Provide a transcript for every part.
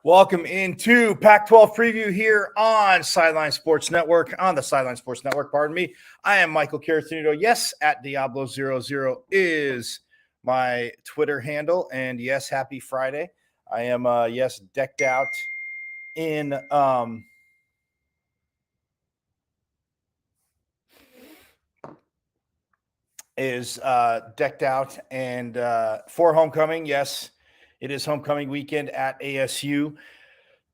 Welcome into Pac-12 Preview here on Sideline Sports Network, on the Sideline Sports Network, pardon me. I am Michael Caratenuto. Yes, at Diablo00 is my Twitter handle. And yes, happy Friday. I am, decked out in decked out and for homecoming. Yes, it is homecoming weekend at ASU.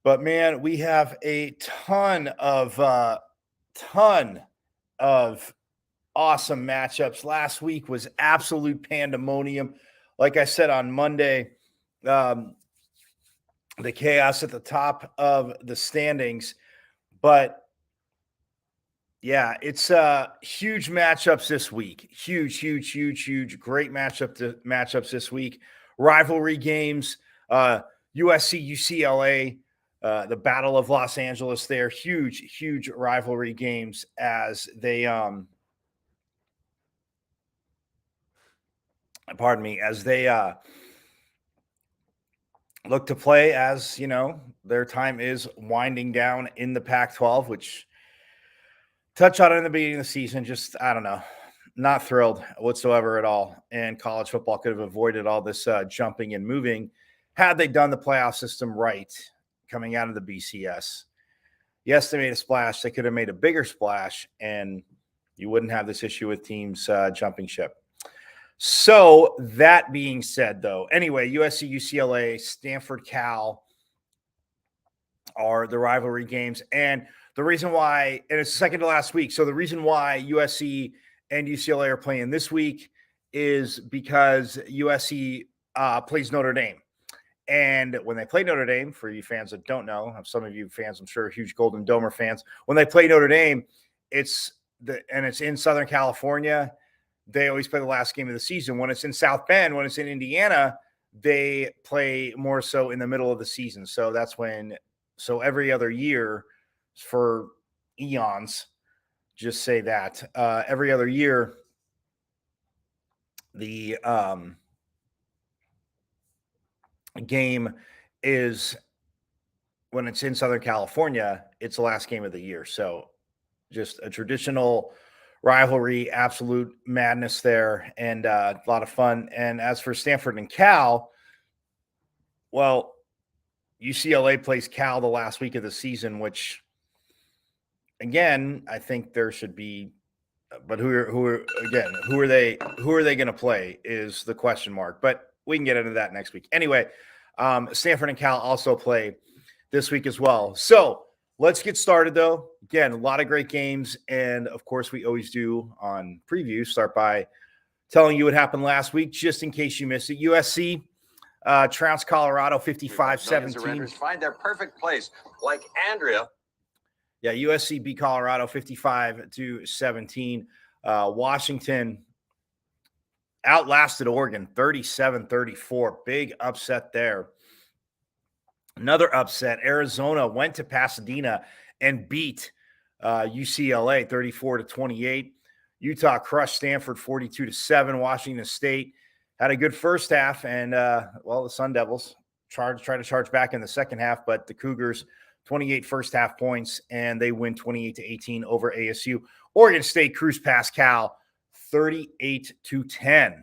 But man, we have a ton of awesome matchups. Last week was absolute pandemonium. Like I said on Monday, the chaos at the top of the standings. But yeah, it's huge matchups this week. Huge. Great matchups this week. Rivalry games, USC, UCLA. The Battle of Los Angeles there. Huge rivalry games as they look to play, as you know, their time is winding down in the Pac-12, which touch on it in the beginning of the season. Just, I don't know, not thrilled whatsoever at all. And college football could have avoided all this jumping and moving had they done the playoff system right coming out of the BCS. Yes, they made a splash. They could have made a bigger splash, and you wouldn't have this issue with teams jumping ship. So that being said, though, anyway, USC, UCLA, Stanford, Cal are the rivalry games. And the reason why, and it's second to last week, so the reason why USC and UCLA are playing this week is because USC plays Notre Dame. And when they play Notre Dame, for you fans that don't know, some of you fans, I'm sure, huge Golden Domer fans, when they play Notre Dame, it's in Southern California. They always play the last game of the season. When it's in South Bend, when it's in Indiana, they play more so in the middle of the season. So that's when, so every other year for eons, just say that, every other year, the game is, when it's in Southern California, it's the last game of the year. So just a traditional rivalry, absolute madness there, and a lot of fun. And as for Stanford and Cal, well, UCLA plays Cal the last week of the season, which, again, I think there should be, but who are they going to play is the question mark. But we can get into that next week. Anyway, Stanford and Cal also play this week as well. So let's get started, though. Again, a lot of great games. And, of course, we always do on preview, start by telling you what happened last week, just in case you missed it. USC trounced Colorado 55-17. Find their perfect place, like Andrea. Yeah, USC beat Colorado 55-17. Washington outlasted Oregon 37-34. Big upset there. Another upset. Arizona went to Pasadena and beat UCLA 34-28. Utah crushed Stanford 42-7. Washington State had a good first half, and the Sun Devils tried to charge back in the second half, but the Cougars 28 first half points, and they win 28-18 over ASU. Oregon State cruised past Cal 38-10.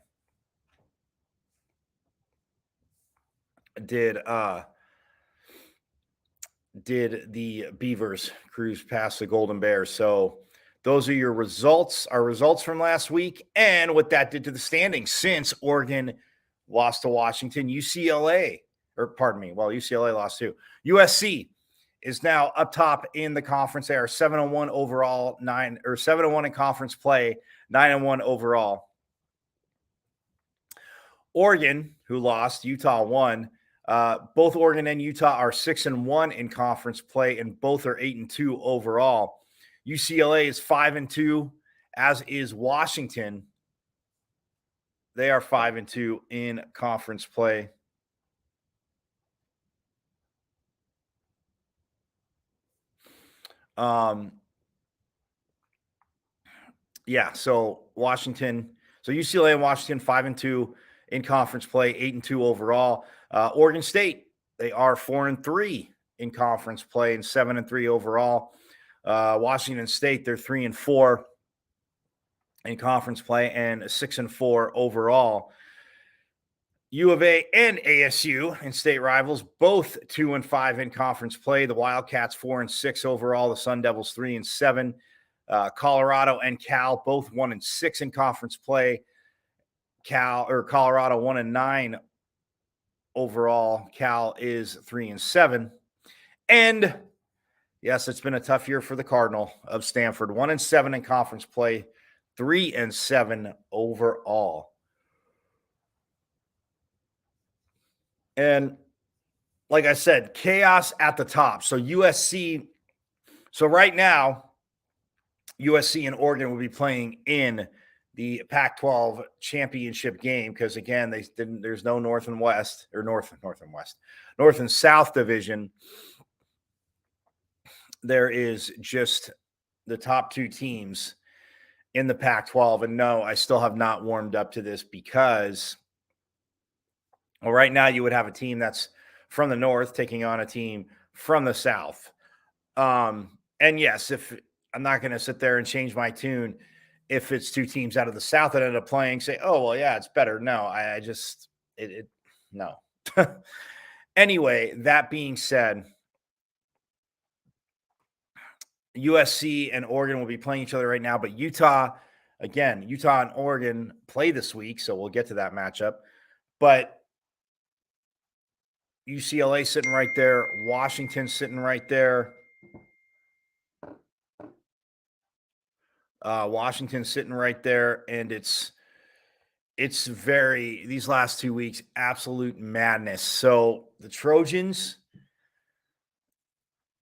Did the Beavers cruise past the Golden Bears? So those are your results, our results from last week, and what that did to the standings since Oregon lost to Washington. UCLA lost too. USC is now up top in the conference. They are 7-1 overall, 7-1 in conference play, 9-1 overall. Oregon, who lost, Utah won. Both Oregon and Utah are 6-1 in conference play, and both are 8-2 overall. UCLA is 5-2, as is Washington. They are 5-2 in conference play. So Washington, so UCLA and Washington 5-2 in conference play, 8-2 overall. Oregon State They are 4-3 in conference play and 7-3 overall. Washington State, they're 3-4 in conference play and 6-4 overall. U of A and ASU in state rivals, both 2-5 in conference play. The Wildcats 4-6 overall. The Sun Devils 3-7. Colorado and Cal both 1-6 in conference play. Colorado 1-9 overall. Cal is 3-7. And yes, it's been a tough year for the Cardinal of Stanford. 1-7 in conference play, 3-7 overall. And like I said, chaos at the top. So USC, so right now, USC and Oregon will be playing in the Pac-12 championship game because, again, there's no North and West, or North and South division. There is just the top two teams in the Pac-12. And no, I still have not warmed up to this because, well, right now you would have a team that's from the North taking on a team from the South. And yes, if I'm not going to sit there and change my tune if it's two teams out of the South that end up playing, say, oh, well, yeah, it's better. No, no. Anyway, that being said, USC and Oregon will be playing each other right now, but Utah and Oregon play this week, so we'll get to that matchup. But UCLA sitting right there, Washington sitting right there. Washington sitting right there, and it's these last 2 weeks, absolute madness. So the Trojans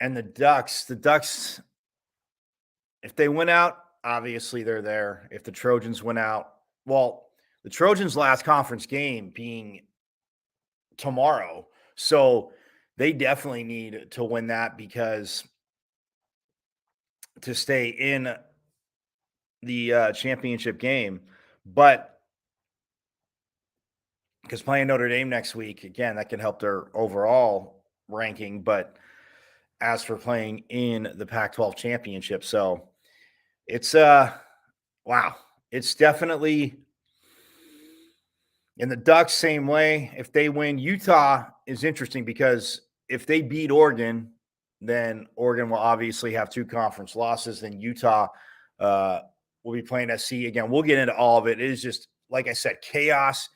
and the Ducks, if they win out, obviously they're there. If the Trojans win out, well, the Trojans' last conference game being tomorrow, so they definitely need to win that because to stay in the championship game. But because playing Notre Dame next week, again, that can help their overall ranking. But as for playing in the Pac-12 championship, so it's wow. It's definitely in the Ducks, same way. If they win, Utah is interesting because if they beat Oregon, then Oregon will obviously have two conference losses. Then Utah will be playing SC again. We'll get into all of it. It is just, like I said, chaos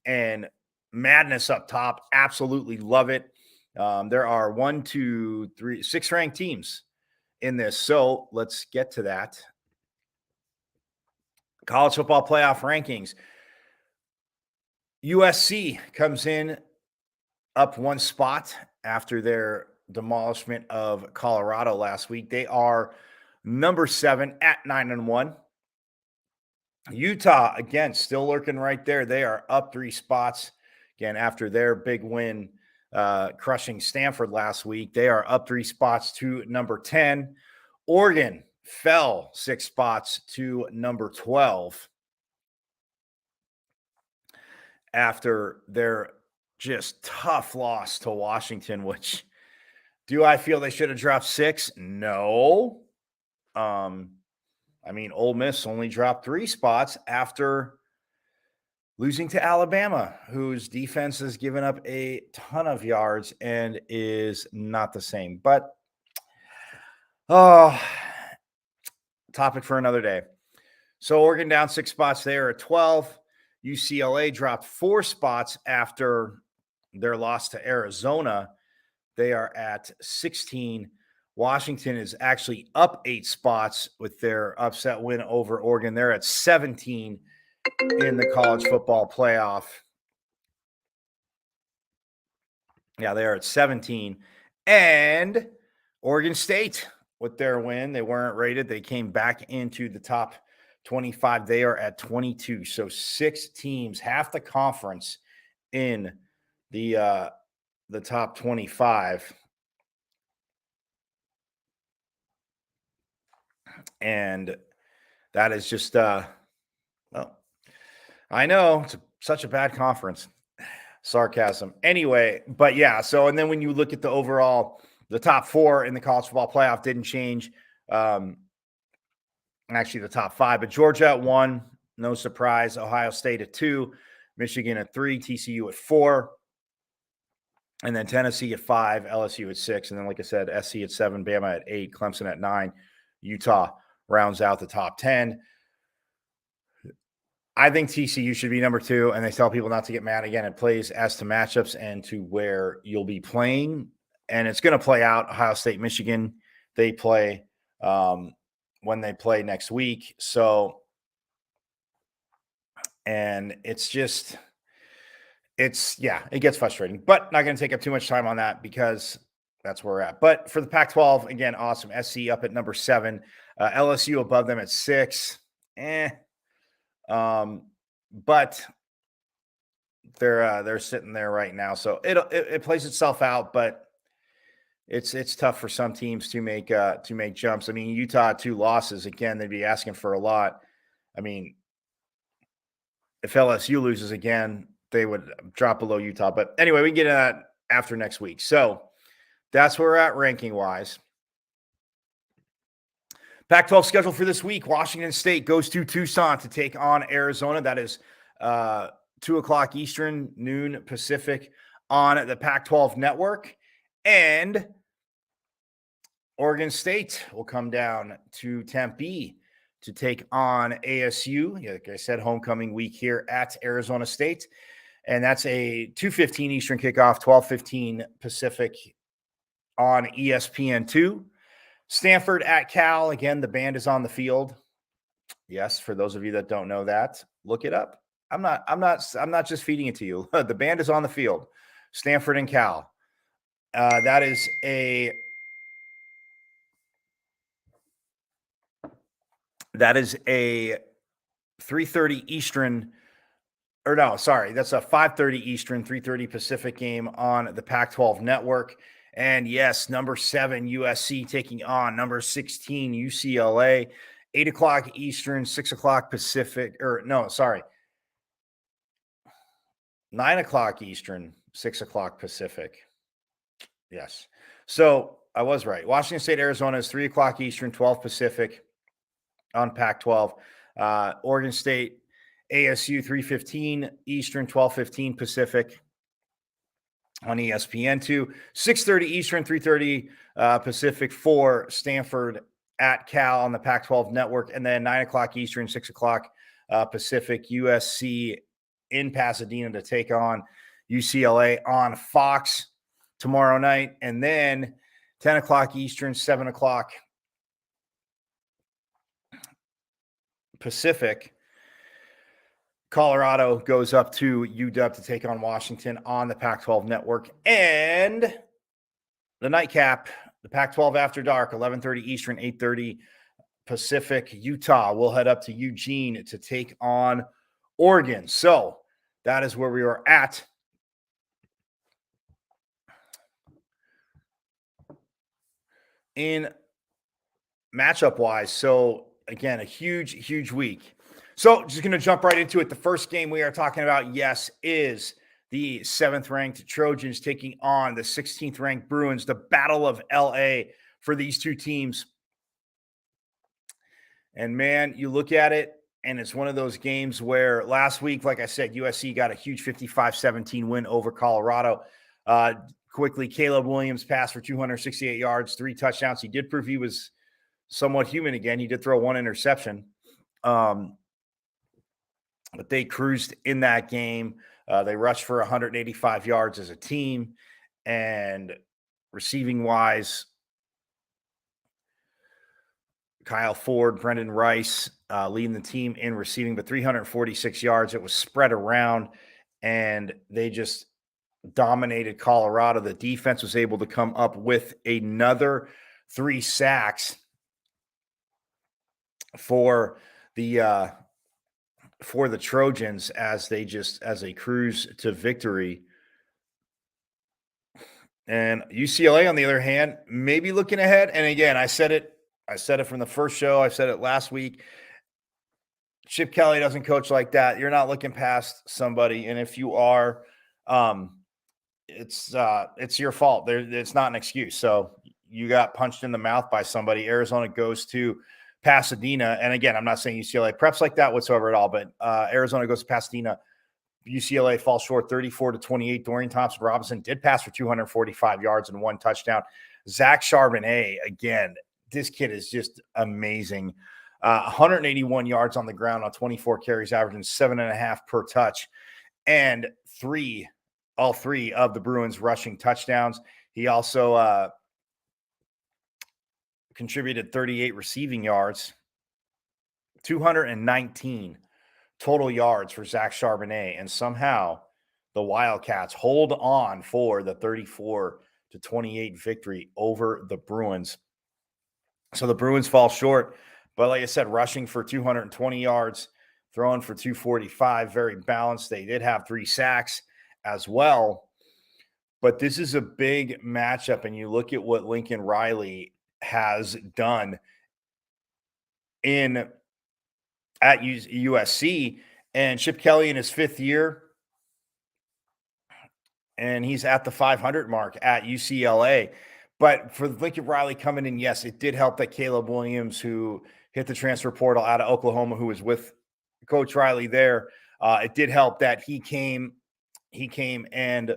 and madness up top. Absolutely love it. There are 6 ranked teams in this. So let's get to that. College football playoff rankings. USC comes in up 1 spot after their demolishment of Colorado last week. They are number 7 at 9-1. Utah, again, still lurking right there. They are up 3 spots. Again, after their big win, crushing Stanford last week, they are up 3 spots to number 10. Oregon fell 6 spots to number 12 after their just tough loss to Washington, which do I feel they should have dropped 6? No. I mean, Ole Miss only dropped 3 spots after losing to Alabama, whose defense has given up a ton of yards and is not the same. But, topic for another day. So Oregon down 6 spots there at 12. UCLA dropped 4 spots after their loss to Arizona. They are at 16. Washington is actually up 8 spots with their upset win over Oregon. They're at 17 in the college football playoff. Yeah, they are at 17. And Oregon State, with their win, they weren't rated. They came back into the top 25. They are at 22. So 6 teams, half the conference in the top 25. And that is just, well, I know it's such a bad conference. Sarcasm. Anyway, but yeah, so and then when you look at the overall, the top 4 in the college football playoff didn't change. Actually, the top 5, but Georgia at 1, no surprise. Ohio State at 2, Michigan at 3, TCU at 4, and then Tennessee at 5, LSU at 6, and then like I said, SC at 7, Bama at 8, Clemson at 9, Utah rounds out the top 10. I think TCU should be number 2, and they tell people not to get mad again. It plays as to matchups and to where you'll be playing, and it's going to play out. Ohio State, Michigan, they play when they play next week. So, and it's just, it gets frustrating, but not going to take up too much time on that because that's where we're at. But for the Pac-12, again, awesome. SC up at number 7, LSU above them at 6. But they're sitting there right now, so it plays itself out. But it's tough for some teams to make jumps. I mean, Utah 2 losses again, they'd be asking for a lot. I mean, if LSU loses again, they would drop below Utah. But anyway, we can get into that after next week. So that's where we're at ranking wise. Pac-12 schedule for this week. Washington State goes to Tucson to take on Arizona. That is 2 o'clock Eastern, noon Pacific on the Pac-12 network. And Oregon State will come down to Tempe to take on ASU. Like I said, homecoming week here at Arizona State. And that's a 2:15 Eastern kickoff, 12:15 Pacific on ESPN2. Stanford at Cal. Again, the band is on the field. Yes, for those of you that don't know that, look it up. I'm not just feeding it to you. The band is on the field. Stanford and Cal. That is a 3:30 Eastern. Or no, sorry, that's a 5:30 Eastern, 3:30 Pacific game on the Pac-12 network. And yes, number 7 USC taking on number 16 UCLA, 8 o'clock Eastern, 6 o'clock Pacific, 9 o'clock Eastern, 6 o'clock Pacific. Yes. So I was right. Washington State, Arizona is 3 o'clock Eastern, 12 Pacific on Pac-12. Oregon State, ASU, 3:15 Eastern, 12:15 Pacific on ESPN2. 6:30 Eastern, 3:30 Pacific for Stanford at Cal on the Pac-12 network. And then 9 o'clock Eastern, 6 o'clock Pacific, USC in Pasadena to take on UCLA on Fox tomorrow night. And then 10 o'clock Eastern, 7 o'clock Pacific, Colorado goes up to UW to take on Washington on the Pac-12 network. And the nightcap, the Pac-12 After Dark, 11:30 Eastern, 8:30 Pacific. Utah will head up to Eugene to take on Oregon. So that is where we are at. In matchup-wise, so again, a huge week. So just going to jump right into it. The first game we are talking about, yes, is the 7th-ranked Trojans taking on the 16th-ranked Bruins, the Battle of LA for these two teams. And, man, you look at it, and it's one of those games where last week, like I said, USC got a huge 55-17 win over Colorado. Quickly, Caleb Williams passed for 268 yards, 3 touchdowns. He did prove he was somewhat human again. He did throw 1 interception. But they cruised in that game. They rushed for 185 yards as a team. And receiving-wise, Kyle Ford, Brendan Rice leading the team in receiving, but 346 yards. It was spread around, and they just dominated Colorado. The defense was able to come up with another 3 sacks for the Trojans as they cruise to victory. And UCLA, on the other hand, maybe looking ahead. And again, I said it from the first show. I said it last week. Chip Kelly doesn't coach like that. You're not looking past somebody. And if you are, It's your fault. It's not an excuse. So you got punched in the mouth by somebody. Arizona goes to Pasadena. And again, I'm not saying UCLA preps like that whatsoever at all, but Arizona goes to Pasadena. UCLA falls short 34-28. Dorian Thompson-Robinson did pass for 245 yards and 1 touchdown. Zach Charbonnet, again, this kid is just amazing. 181 yards on the ground on 24 carries, averaging 7.5 per touch, and all three of the Bruins rushing touchdowns. He also contributed 38 receiving yards, 219 total yards for Zach Charbonnet, and somehow the Wildcats hold on for the 34-28 victory over the Bruins. So the Bruins fall short, but like I said, rushing for 220 yards, throwing for 245, very balanced. They did have 3 sacks as well, but this is a big matchup, and you look at what Lincoln Riley has done at USC, and Chip Kelly in his 5th year, and he's at the 500 mark at UCLA. But for Lincoln Riley coming in, yes, it did help that Caleb Williams, who hit the transfer portal out of Oklahoma, who was with Coach Riley there, it did help that he came and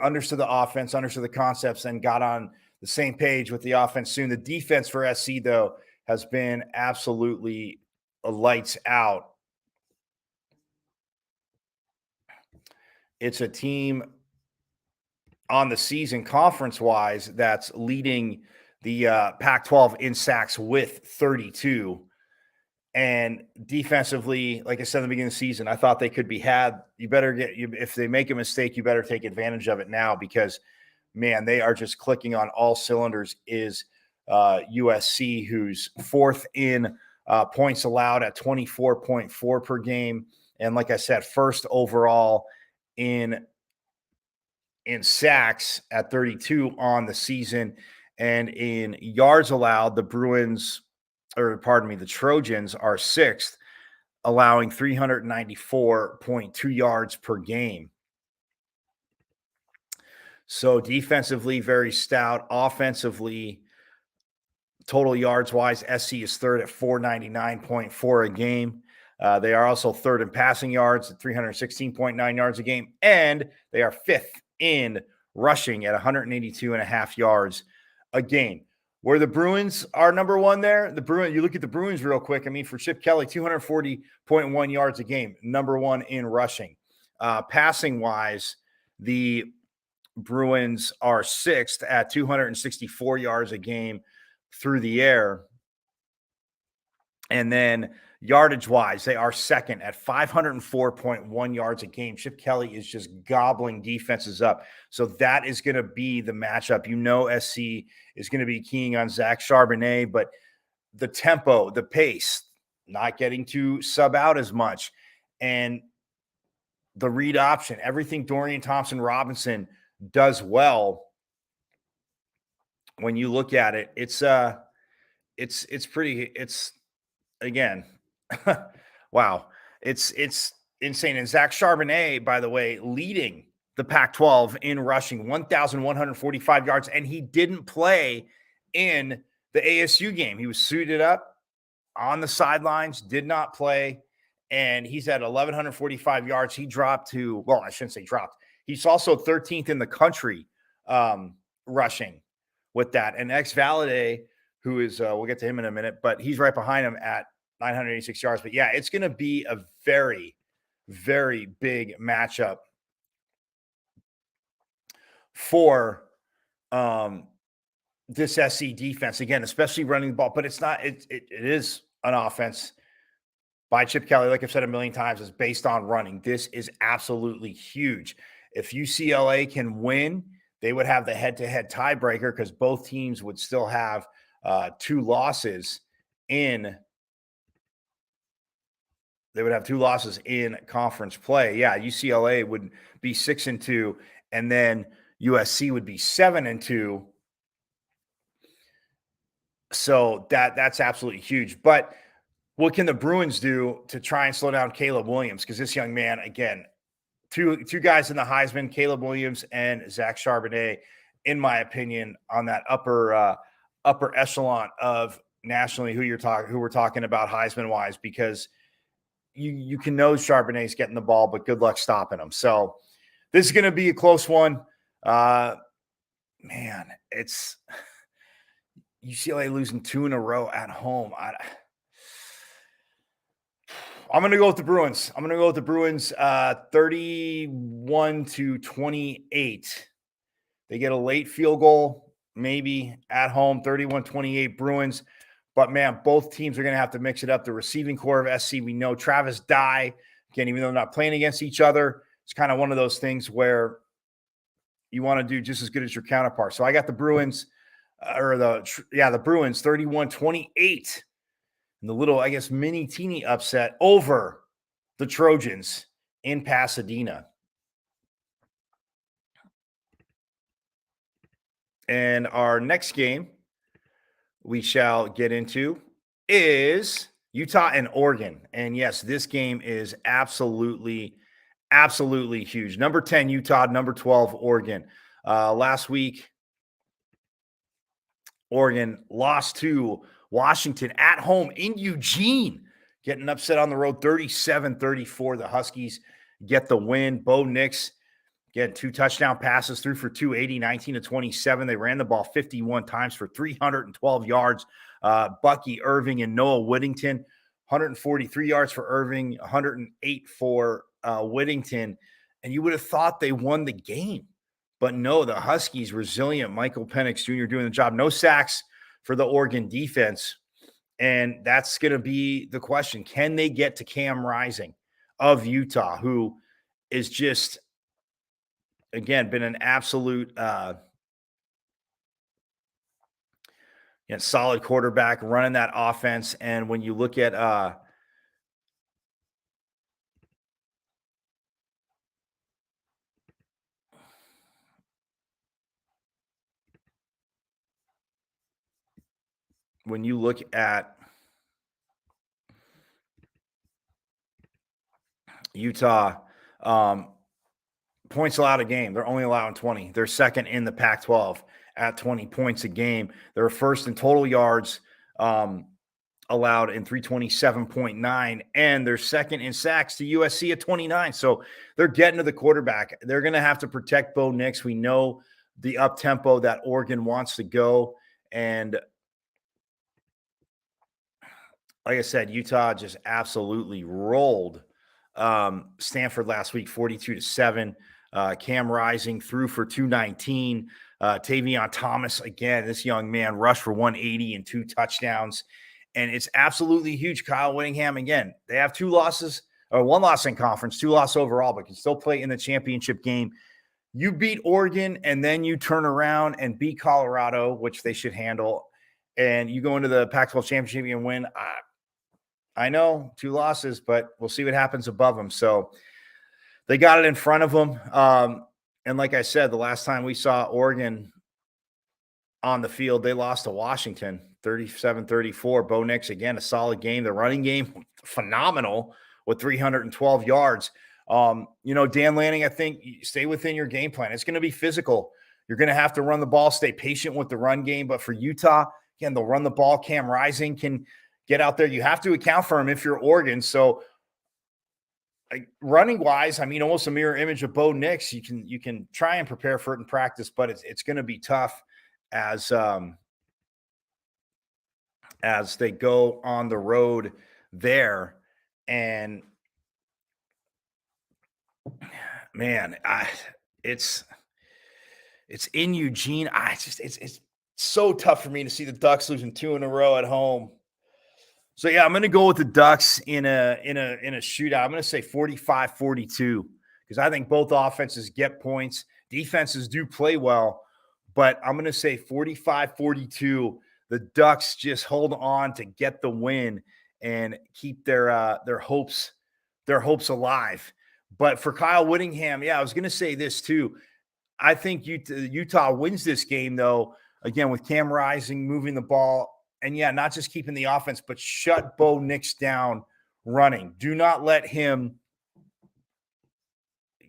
understood the offense, understood the concepts, and got on the same page with the offense soon. The defense for SC, though, has been absolutely lights out. It's a team on the season conference-wise that's leading the Pac-12 in sacks with 32. And defensively, like I said in the beginning of the season, I thought they could be had. If they make a mistake, you better take advantage of it now, because, man, they are just clicking on all cylinders. Is USC, who's 4th in points allowed at 24.4 per game. And like I said, 1st overall in sacks at 32 on the season. And in yards allowed, the Trojans are 6th, allowing 394.2 yards per game. So defensively, very stout. Offensively, total yards wise, SC is 3rd at 499.4 a game. They are also 3rd in passing yards at 316.9 yards a game. And they are 5th in rushing at 182.5 yards a game. Where the Bruins are number 1 there, you look at the Bruins real quick. I mean, for Chip Kelly, 240.1 yards a game, number 1 in rushing. Passing wise, the Bruins are 6th at 264 yards a game through the air. And then yardage wise, they are 2nd at 504.1 yards a game. Chip Kelly is just gobbling defenses up. So that is going to be the matchup. SC is going to be keying on Zach Charbonnet, but the tempo, the pace, not getting to sub out as much, and the read option, everything Dorian Thompson-Robinson does well. When you look at it, it's again, wow. It's insane. And Zach Charbonnet, by the way, leading the Pac-12 in rushing, 1,145 yards. And he didn't play in the ASU game. He was suited up on the sidelines, did not play. And he's at 1,145 yards. He dropped to, well, I shouldn't say dropped. He's also 13th in the country rushing with that. And Valade, who is, we'll get to him in a minute, but he's right behind him at 986 yards. But yeah, it's going to be a very, very big matchup for this SC defense. Again, especially running the ball, but it's not, it is an offense by Chip Kelly. Like I've said a million times, is based on running. This is absolutely huge. If UCLA can win, they would have the head-to-head tiebreaker, because both teams would still have 2 losses in. They would have 2 losses in conference play. Yeah, UCLA would be 6-2, and then USC would be 7-2. So that's absolutely huge. But what can the Bruins do to try and slow down Caleb Williams? Because this young man, again, two guys in the Heisman, Caleb Williams and Zach Charbonnet, in my opinion, on that upper echelon of nationally who we're talking about Heisman wise, because you can know Charbonnet's getting the ball, but good luck stopping him. So this is going to be a close one. Man, it's UCLA losing 2 in a row at home. I'm going to go with the Bruins. 31-28. They get a late field goal, maybe at home, 31-28 Bruins. But, man, both teams are going to have to mix it up. The receiving core of SC, we know Travis Dye, again, even though they're not playing against each other, it's kind of one of those things where you want to do just as good as your counterpart. So I got the Bruins, the Bruins, 31-28. And the little, I guess, mini teeny upset over the Trojans in Pasadena. And our next game we shall get into is Utah and Oregon. And yes, this game is absolutely huge. Number 10, Utah, number 12, Oregon. Last week, Oregon lost to Washington at home in Eugene, getting upset on the road 37-34. The Huskies get the win. Bo Nix get 2 touchdown passes, threw for 280, 19-27. They ran the ball 51 times for 312 yards. Bucky Irving and Noah Whittington, 143 yards for Irving, 108 for Whittington. And you would have thought they won the game. But no, the Huskies, resilient. Michael Penix Jr. doing the job. No sacks for the Oregon defense. And that's going to be the question. Can they get to Cam Rising of Utah, who is just, again, been an absolute solid quarterback running that offense. And when you look at Utah, points allowed a game, they're only allowing 20. They're second in the Pac-12 at 20 points a game. They're first in total yards allowed in 327.9, and they're second in sacks to USC at 29. So they're getting to the quarterback. They're going to have to protect Bo Nix. We know the up-tempo that Oregon wants to go. And like I said, Utah just absolutely rolled Stanford last week, 42-7. Cam Rising threw for 219. Tavion Thomas, again, this young man rushed for 180 and 2 touchdowns. And it's absolutely huge. Kyle Whittingham, again, they have 2 losses, or 1 loss in conference, 2 losses overall, but can still play in the championship game. You beat Oregon, and then you turn around and beat Colorado, which they should handle, and you go into the Pac-12 championship and win. I know 2 losses, but we'll see what happens above them. So they got it in front of them. And like I said, the last time we saw Oregon on the field, they lost to Washington 37-34. Bo Nix, again, a solid game. The running game, phenomenal with 312 yards. Dan Lanning, I think, stay within your game plan. It's going to be physical. You're going to have to run the ball, stay patient with the run game. But for Utah, again, they'll run the ball. Cam Rising can get out there. You have to account for him if you're Oregon. So running wise, almost a mirror image of Bo Nix. You can try and prepare for it in practice, but it's going to be tough as they go on the road there. And man, it's in Eugene. It's so tough for me to see the Ducks losing 2 in a row at home. So yeah, I'm going to go with the Ducks in a shootout. I'm going to say 45-42 because I think both offenses get points. Defenses do play well, but I'm going to say 45-42. The Ducks just hold on to get the win and keep their hopes alive. But for Kyle Whittingham, I was going to say this too. I think Utah wins this game though. Again, with Cam Rising moving the ball And yeah, not just keeping the offense, but shut Bo Nix down running. Do not let him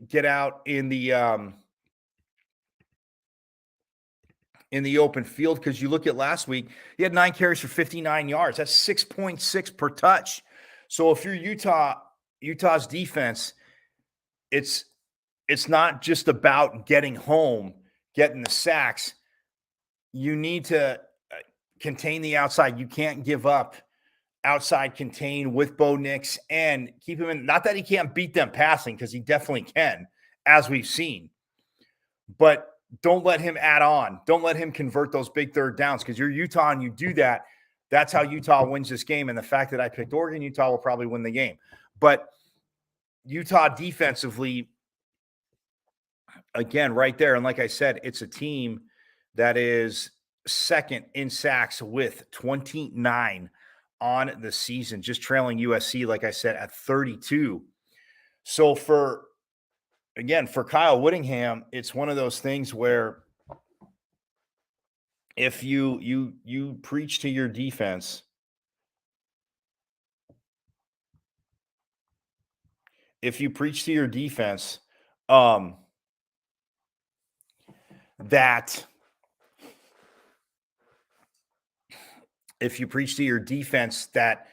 get out in the open field, because you look at last week, he had 9 carries for 59 yards. That's 6.6 per touch. So if you're Utah's defense, it's not just about getting home, getting the sacks. You need to contain the outside. You can't give up outside contain with Bo Nix and keep him in. Not that he can't beat them passing, because he definitely can, as we've seen. But don't let him add on. Don't let him convert those big third downs, because you're Utah and you do that. That's how Utah wins this game. And the fact that I picked Oregon, Utah will probably win the game. But Utah defensively, again, right there. And like I said, it's a team that is second in sacks with 29 on the season, just trailing USC, like I said, at 32. So for Kyle Whittingham, it's one of those things where if you preach to your defense, that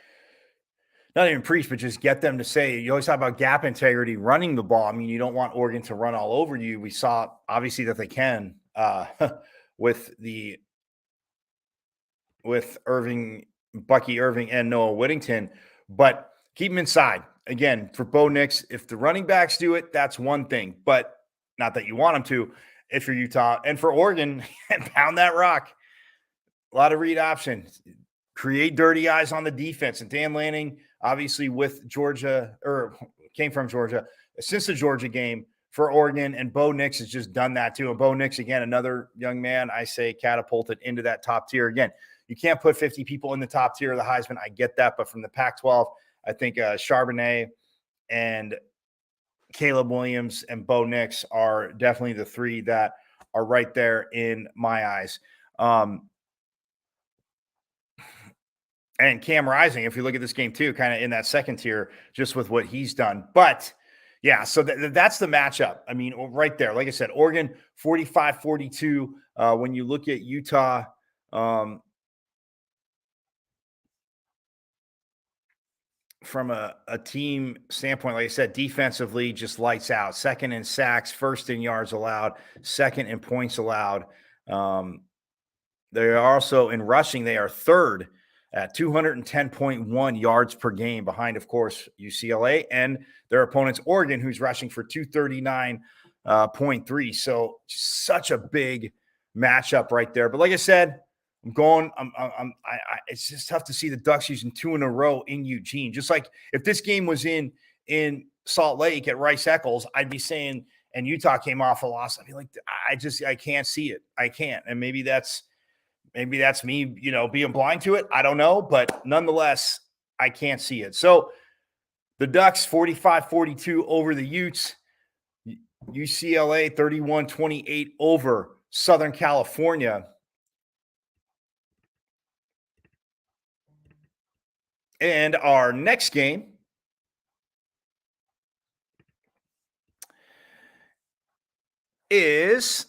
not even preach, but just get them to say, you always talk about gap integrity, running the ball. I mean, you don't want Oregon to run all over you. We saw obviously that they can with Bucky Irving and Noah Whittington, but keep them inside. Again, for Bo Nix, if the running backs do it, that's one thing, but not that you want them to if you're Utah. And for Oregon, pound that rock. A lot of read options. Create dirty eyes on the defense. And Dan Lanning, obviously with Georgia, or came from Georgia, since the Georgia game for Oregon, and Bo Nix has just done that too. And Bo Nix, again, another young man, I say, catapulted into that top tier. Again, you can't put 50 people in the top tier of the Heisman. I get that. But from the Pac-12, I think Charbonnet and Caleb Williams and Bo Nix are definitely the three that are right there in my eyes. And Cam Rising, if you look at this game too, kind of in that second tier, just with what he's done. But yeah, so that's the matchup. I mean, right there, like I said, Oregon 45-42. When you look at Utah, from a team standpoint, like I said, defensively, just lights out. Second in sacks, first in yards allowed, second in points allowed. They are also in rushing. They are third at 210.1 yards per game, behind, of course, UCLA and their opponents, Oregon, who's rushing for 239.3. So such a big matchup right there. But like I said, it's just tough to see the Ducks using 2 in a row in Eugene. Just like if this game was in Salt Lake at Rice Eccles, I'd be saying, and Utah came off a loss, I'd be like, I can't see it. I can't. And maybe that's me, being blind to it. I don't know, but nonetheless, I can't see it. So the Ducks 45-42 over the Utes. UCLA 31-28 over Southern California. And our next game is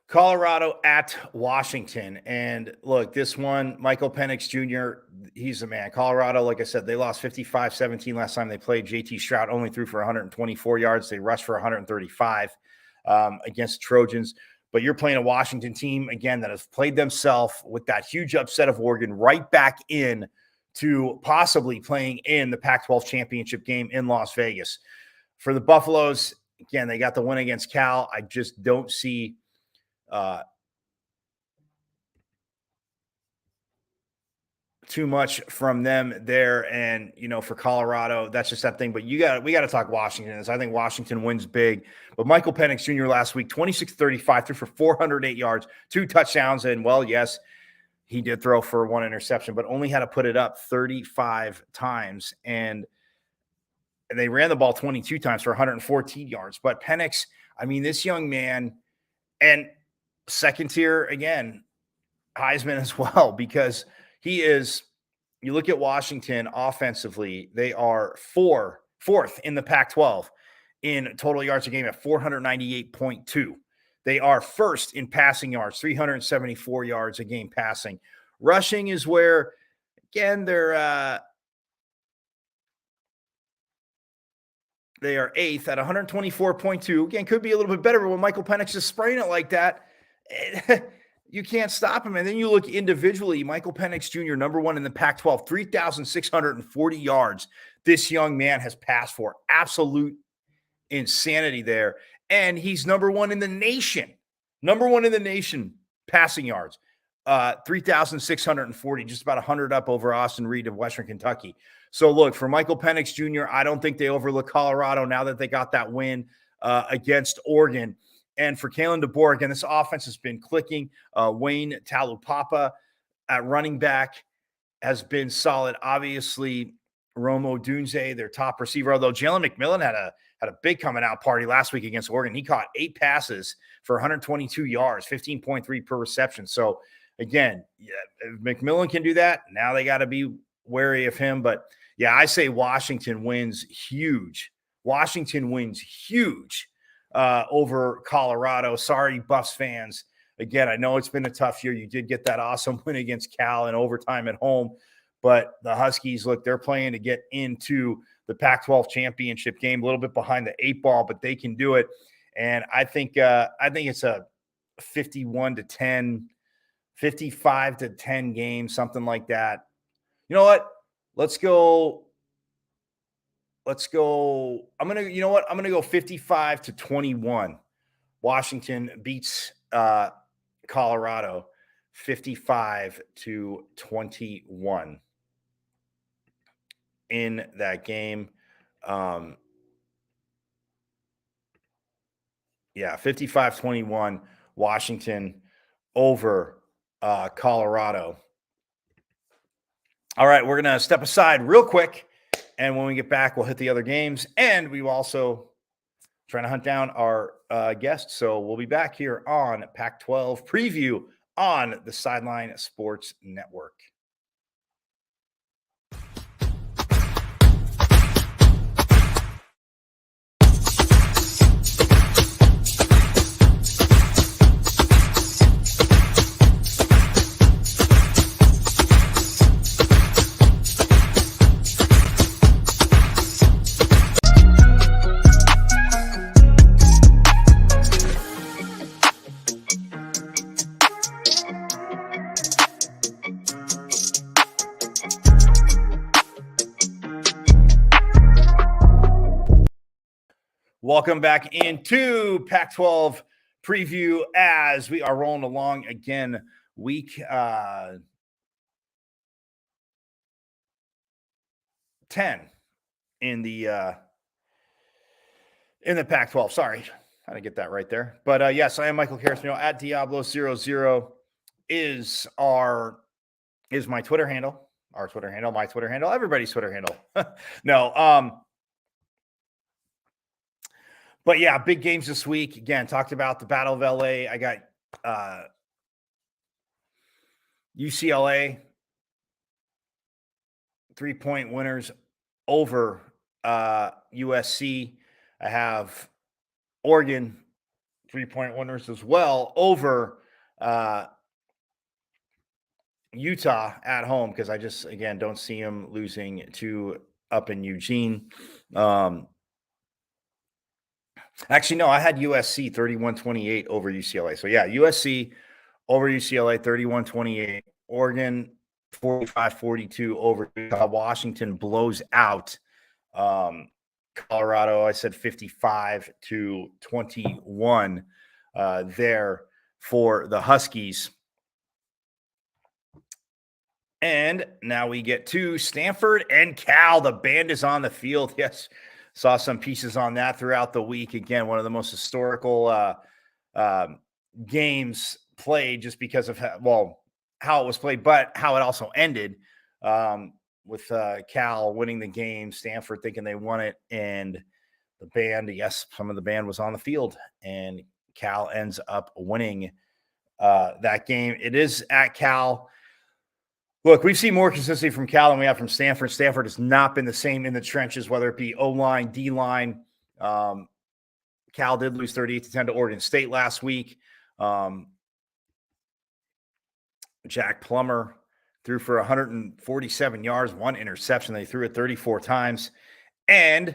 Colorado at Washington. And look, this one, Michael Penix Jr., he's the man. Colorado, like I said, they lost 55-17 last time they played. JT Stroud only threw for 124 yards. They rushed for 135 against the Trojans. But you're playing a Washington team, again, that has played themselves with that huge upset of Oregon right back in to possibly playing in the Pac-12 championship game in Las Vegas. For the Buffaloes, again, they got the win against Cal. I just don't see too much from them there. And, for Colorado, that's just that thing. But we got to talk Washington. I think Washington wins big. But Michael Penix Jr. last week, 26-35, threw for 408 yards, 2 touchdowns. And, well, yes, he did throw for 1 interception, but only had to put it up 35 times. And they ran the ball 22 times for 114 yards. But Penix, I mean, this young man And second tier, again, Heisman as well, because he is, you look at Washington offensively, they are fourth in the Pac-12 in total yards a game at 498.2. They are first in passing yards, 374 yards a game passing. Rushing is where, again, they are eighth at 124.2. Again, could be a little bit better, but when Michael Penix is spraying it like that, you can't stop him. And then you look individually, Michael Penix Jr., number one in the Pac-12, 3,640 yards. This young man has passed for. Absolute insanity there. And he's number one in the nation passing yards. 3,640, just about 100 up over Austin Reed of Western Kentucky. So look, for Michael Penix Jr., I don't think they overlook Colorado now that they got that win against Oregon. And for Kalen DeBoer, again, this offense has been clicking. Wayne Talupapa at running back has been solid. Obviously, Romo Dunze, their top receiver, although Jalen McMillan had a big coming out party last week against Oregon. He caught 8 passes for 122 yards, 15.3 per reception. So again, if McMillan can do that, now they got to be wary of him. But yeah, I say Washington wins huge. Over Colorado. Sorry, Buffs fans. Again, I know it's been a tough year. You did get that awesome win against Cal in overtime at home, but the Huskies, look, they're playing to get into the Pac-12 championship game, a little bit behind the 8 ball, but they can do it. And I think it's a 51-10, 55-10 game, something like that. You know what? Let's go. I'm going to go 55-21. Washington beats Colorado 55-21 in that game. 55-21 Washington over Colorado. All right, we're going to step aside real quick. And when we get back, we'll hit the other games. And we will also trying to hunt down our guests. So we'll be back here on Pac-12 Preview on the Sideline Sports Network. Welcome back into Pac-12 Preview as we are rolling along again. Week 10 in the Pac-12. Sorry, how to get that right there. But yes, I am Michael Carasmino at Diablo00 is my Twitter handle. Our Twitter handle, my Twitter handle, everybody's Twitter handle. No, but yeah, big games this week. Again, talked about the Battle of LA. I got UCLA 3-point winners over USC. I have Oregon 3-point winners as well over Utah at home, because I just, again, don't see them losing to up in Eugene. Actually, no, I had USC 31-28 over UCLA. So, yeah, USC over UCLA 31-28. Oregon 45-42 over Utah. Washington blows out Colorado. I said 55-21 there for the Huskies. And now we get to Stanford and Cal. The band is on the field. Yes. Saw some pieces on that throughout the week. Again, one of the most historical games played, just because of how it was played, but how it also ended with Cal winning the game, Stanford thinking they won it, and the band, yes, some of the band was on the field, and Cal ends up winning that game. It is at Cal. Look, we've seen more consistency from Cal than we have from Stanford. Stanford has not been the same in the trenches, whether it be O-line, D-line. Cal did lose 38-10 to Oregon State last week. Jack Plummer threw for 147 yards, 1 interception. They threw it 34 times, and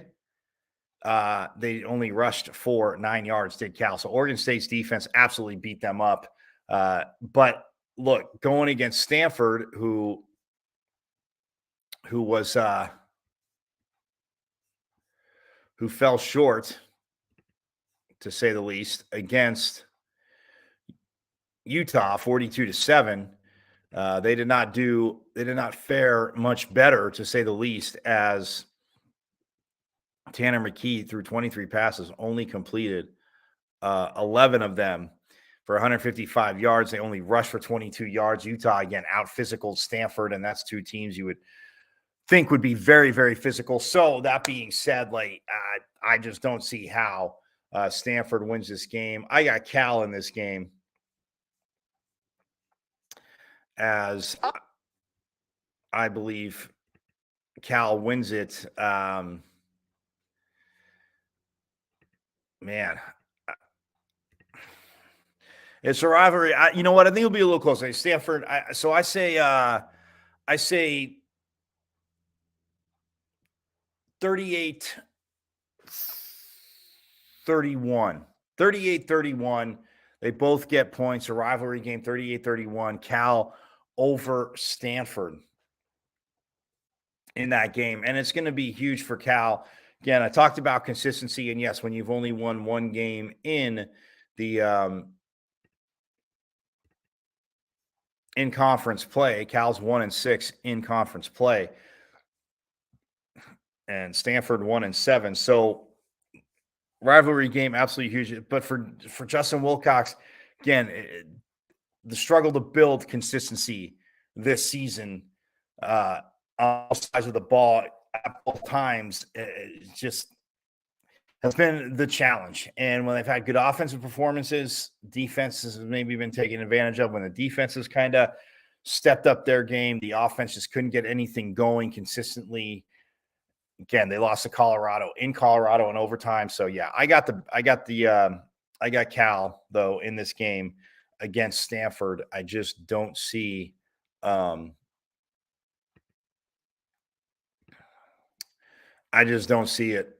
they only rushed for 9 yards, did Cal. So Oregon State's defense absolutely beat them up. But look, going against Stanford, who fell short, to say the least, against Utah, 42-7. They did not fare much better, to say the least, as Tanner McKee threw 23 passes, only completed 11 of them for 155 yards. They only rushed for 22 yards. Utah, again, out-physicaled Stanford, and that's two teams you would think would be very, very physical. So that being said, I just don't see how Stanford wins this game. I got Cal in this game, as I believe Cal wins it. Man, it's a rivalry. You know what? I think it'll be a little closer. Stanford. I say 38-31. 38-31. They both get points. A rivalry game, 38-31. Cal over Stanford in that game. And it's going to be huge for Cal. Again, I talked about consistency. And yes, when you've only won one game in the in conference play, Cal's 1-6 in conference play, and Stanford 1-7. So rivalry game, absolutely huge. But for Justin Wilcox, again, the struggle to build consistency this season on both sides of the ball at both times just has been the challenge. And when they've had good offensive performances, defenses have maybe been taken advantage of. When the defenses kind of stepped up their game, the offense just couldn't get anything going consistently. Again, they lost to Colorado in overtime. So yeah, I got Cal though in this game against Stanford. I just don't see it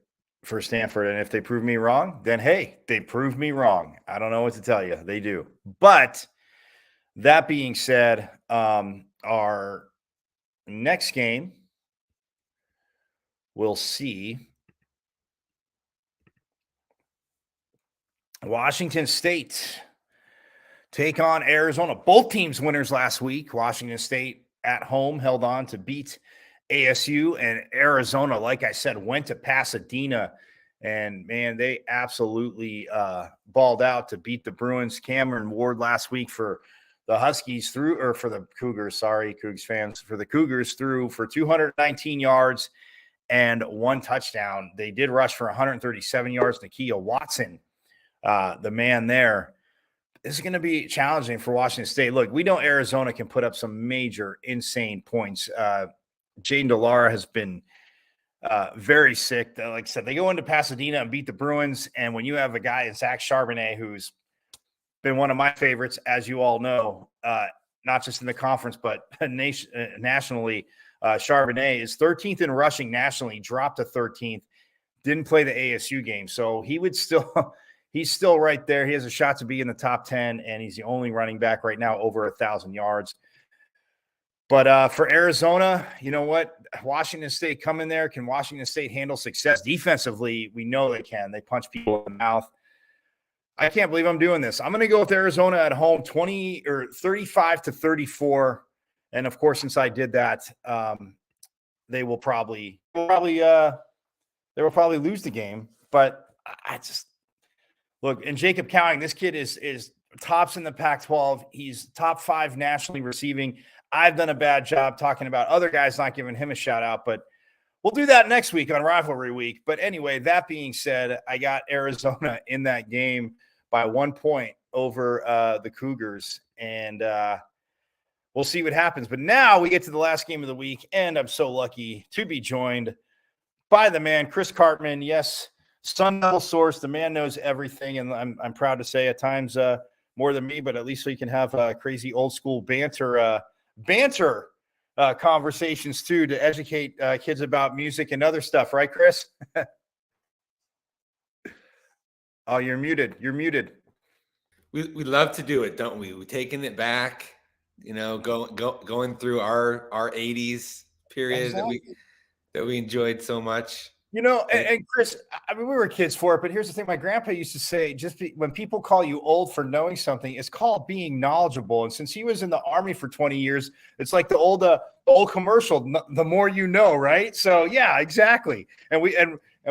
for Stanford. And if they prove me wrong, then hey, they proved me wrong. I don't know what to tell you. They do. But that being said, our next game, we'll see Washington State take on Arizona. Both teams winners last week. Washington State at home held on to beat ASU, and Arizona, like I said, went to Pasadena, and man, they absolutely balled out to beat the Bruins. Cameron Ward last week for the Huskies for the Cougars, Cougs fans, for the Cougars threw for 219 yards and 1 touchdown. They did rush for 137 yards. Nakia Watson, the man there. This is going to be challenging for Washington State. Look, we know Arizona can put up some major, insane points. Jaden DeLara has been very sick. Like I said, they go into Pasadena and beat the Bruins. And when you have a guy, Zach Charbonnet, who's been one of my favorites, as you all know, not just in the conference, but nationally, Charbonnet is 13th in rushing nationally, dropped to 13th, didn't play the ASU game. So he's still right there. He has a shot to be in the top 10, and he's the only running back right now over 1,000 yards. But for Arizona, you know what? Washington State come in there. Can Washington State handle success? Defensively, we know they can. They punch people in the mouth. I can't believe I'm doing this. I'm going to go with Arizona at home, 35-34. And of course, since I did that, they will probably lose the game. But I just look, and Jacob Cowing, this kid is tops in the Pac-12. He's top 5 nationally receiving. I've done a bad job talking about other guys, not giving him a shout out, but we'll do that next week on Rivalry Week. But anyway, that being said, I got Arizona in that game by 1 point over the Cougars, and we'll see what happens. But now we get to the last game of the week, and I'm so lucky to be joined by the man, Chris Cartman. Yes, Sun Devil source. The man knows everything, and I'm proud to say at times more than me, but at least we can have crazy old school banter conversations too to educate kids about music and other stuff, right, Chris? Oh, you're muted. You're muted. We love to do it, don't we? We're taking it back, going through our 80s period that we enjoyed so much. And Chris, I mean, we were kids for it, but here's the thing. My grandpa used to say, when people call you old for knowing something, it's called being knowledgeable. And since he was in the Army for 20 years, it's like the old commercial, the more you know, right? So yeah, exactly. And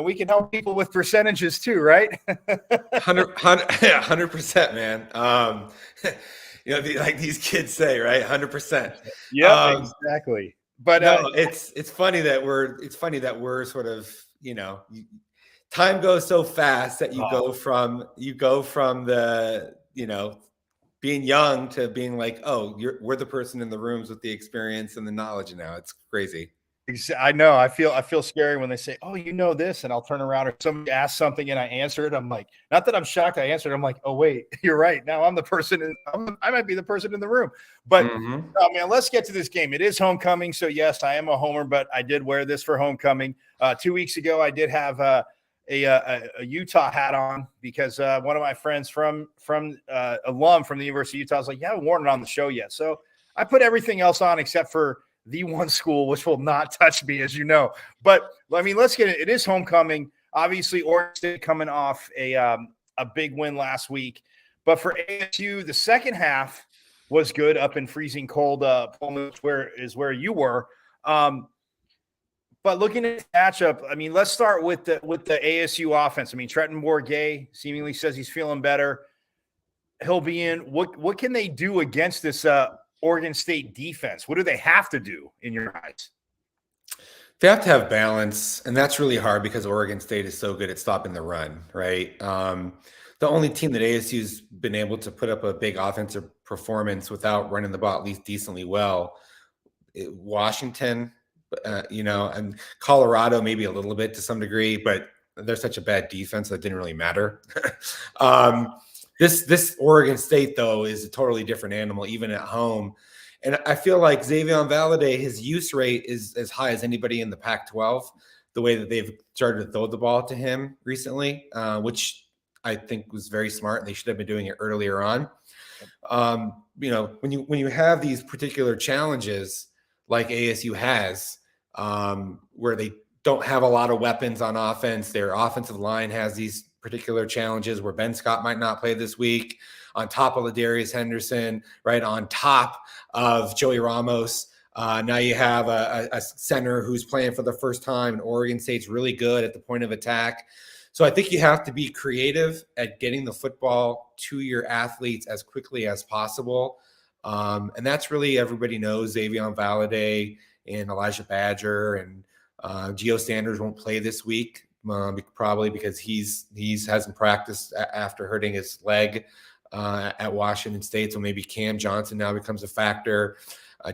we can help people with percentages too, right? 100%, man. Like these kids say, right? 100%. Yeah, exactly. But no, it's funny that we're sort of, time goes so fast that you go from the, being young to being like, oh, we're the person in the rooms with the experience and the knowledge now. It's crazy. I know. I feel scary when they say, "Oh, you know this," and I'll turn around or somebody asks something and I answer it. I'm like, not that I'm shocked I answered. I'm like, oh wait, you're right. Now I'm the person. I might be the person in the room. But man, let's get to this game. It is homecoming, so yes, I am a homer, but I did wear this for homecoming. 2 weeks ago, I did have a Utah hat on because one of my friends from alum from the University of Utah was like, "You haven't worn it on the show yet," so I put everything else on except for the one school, which will not touch me, as you know. But I mean, let's get it. It is homecoming. Obviously, Oregon State coming off a big win last week. But for ASU, the second half was good up in freezing cold Pullman, where you were. But looking at the matchup, I mean, let's start with the ASU offense. I mean, Trenton Bourguet seemingly says he's feeling better. He'll be in. What can they do against this Oregon State defense? What do they have to do in your eyes? They have to have balance, and that's really hard because Oregon State is so good at stopping the run, right? The only team that ASU's been able to put up a big offensive performance without running the ball at least decently well, Washington, and Colorado maybe a little bit to some degree, but they're such a bad defense that didn't really matter. This Oregon State, though, is a totally different animal, even at home. And I feel like Xavier Valade, his use rate is as high as anybody in the Pac-12, the way that they've started to throw the ball to him recently, which I think was very smart. They should have been doing it earlier on. When you have these particular challenges like ASU has, where they don't have a lot of weapons on offense, their offensive line has these particular challenges where Ben Scott might not play this week, on top of Ladarius Henderson, right, on top of Joey Ramos. Now you have a center who's playing for the first time, and Oregon State's really good at the point of attack. So I think you have to be creative at getting the football to your athletes as quickly as possible. And that's really, everybody knows Xavier Valade and Elijah Badger, and Gio Sanders won't play this week. Probably because he's hasn't practiced after hurting his leg at Washington State. So maybe Cam Johnson now becomes a factor.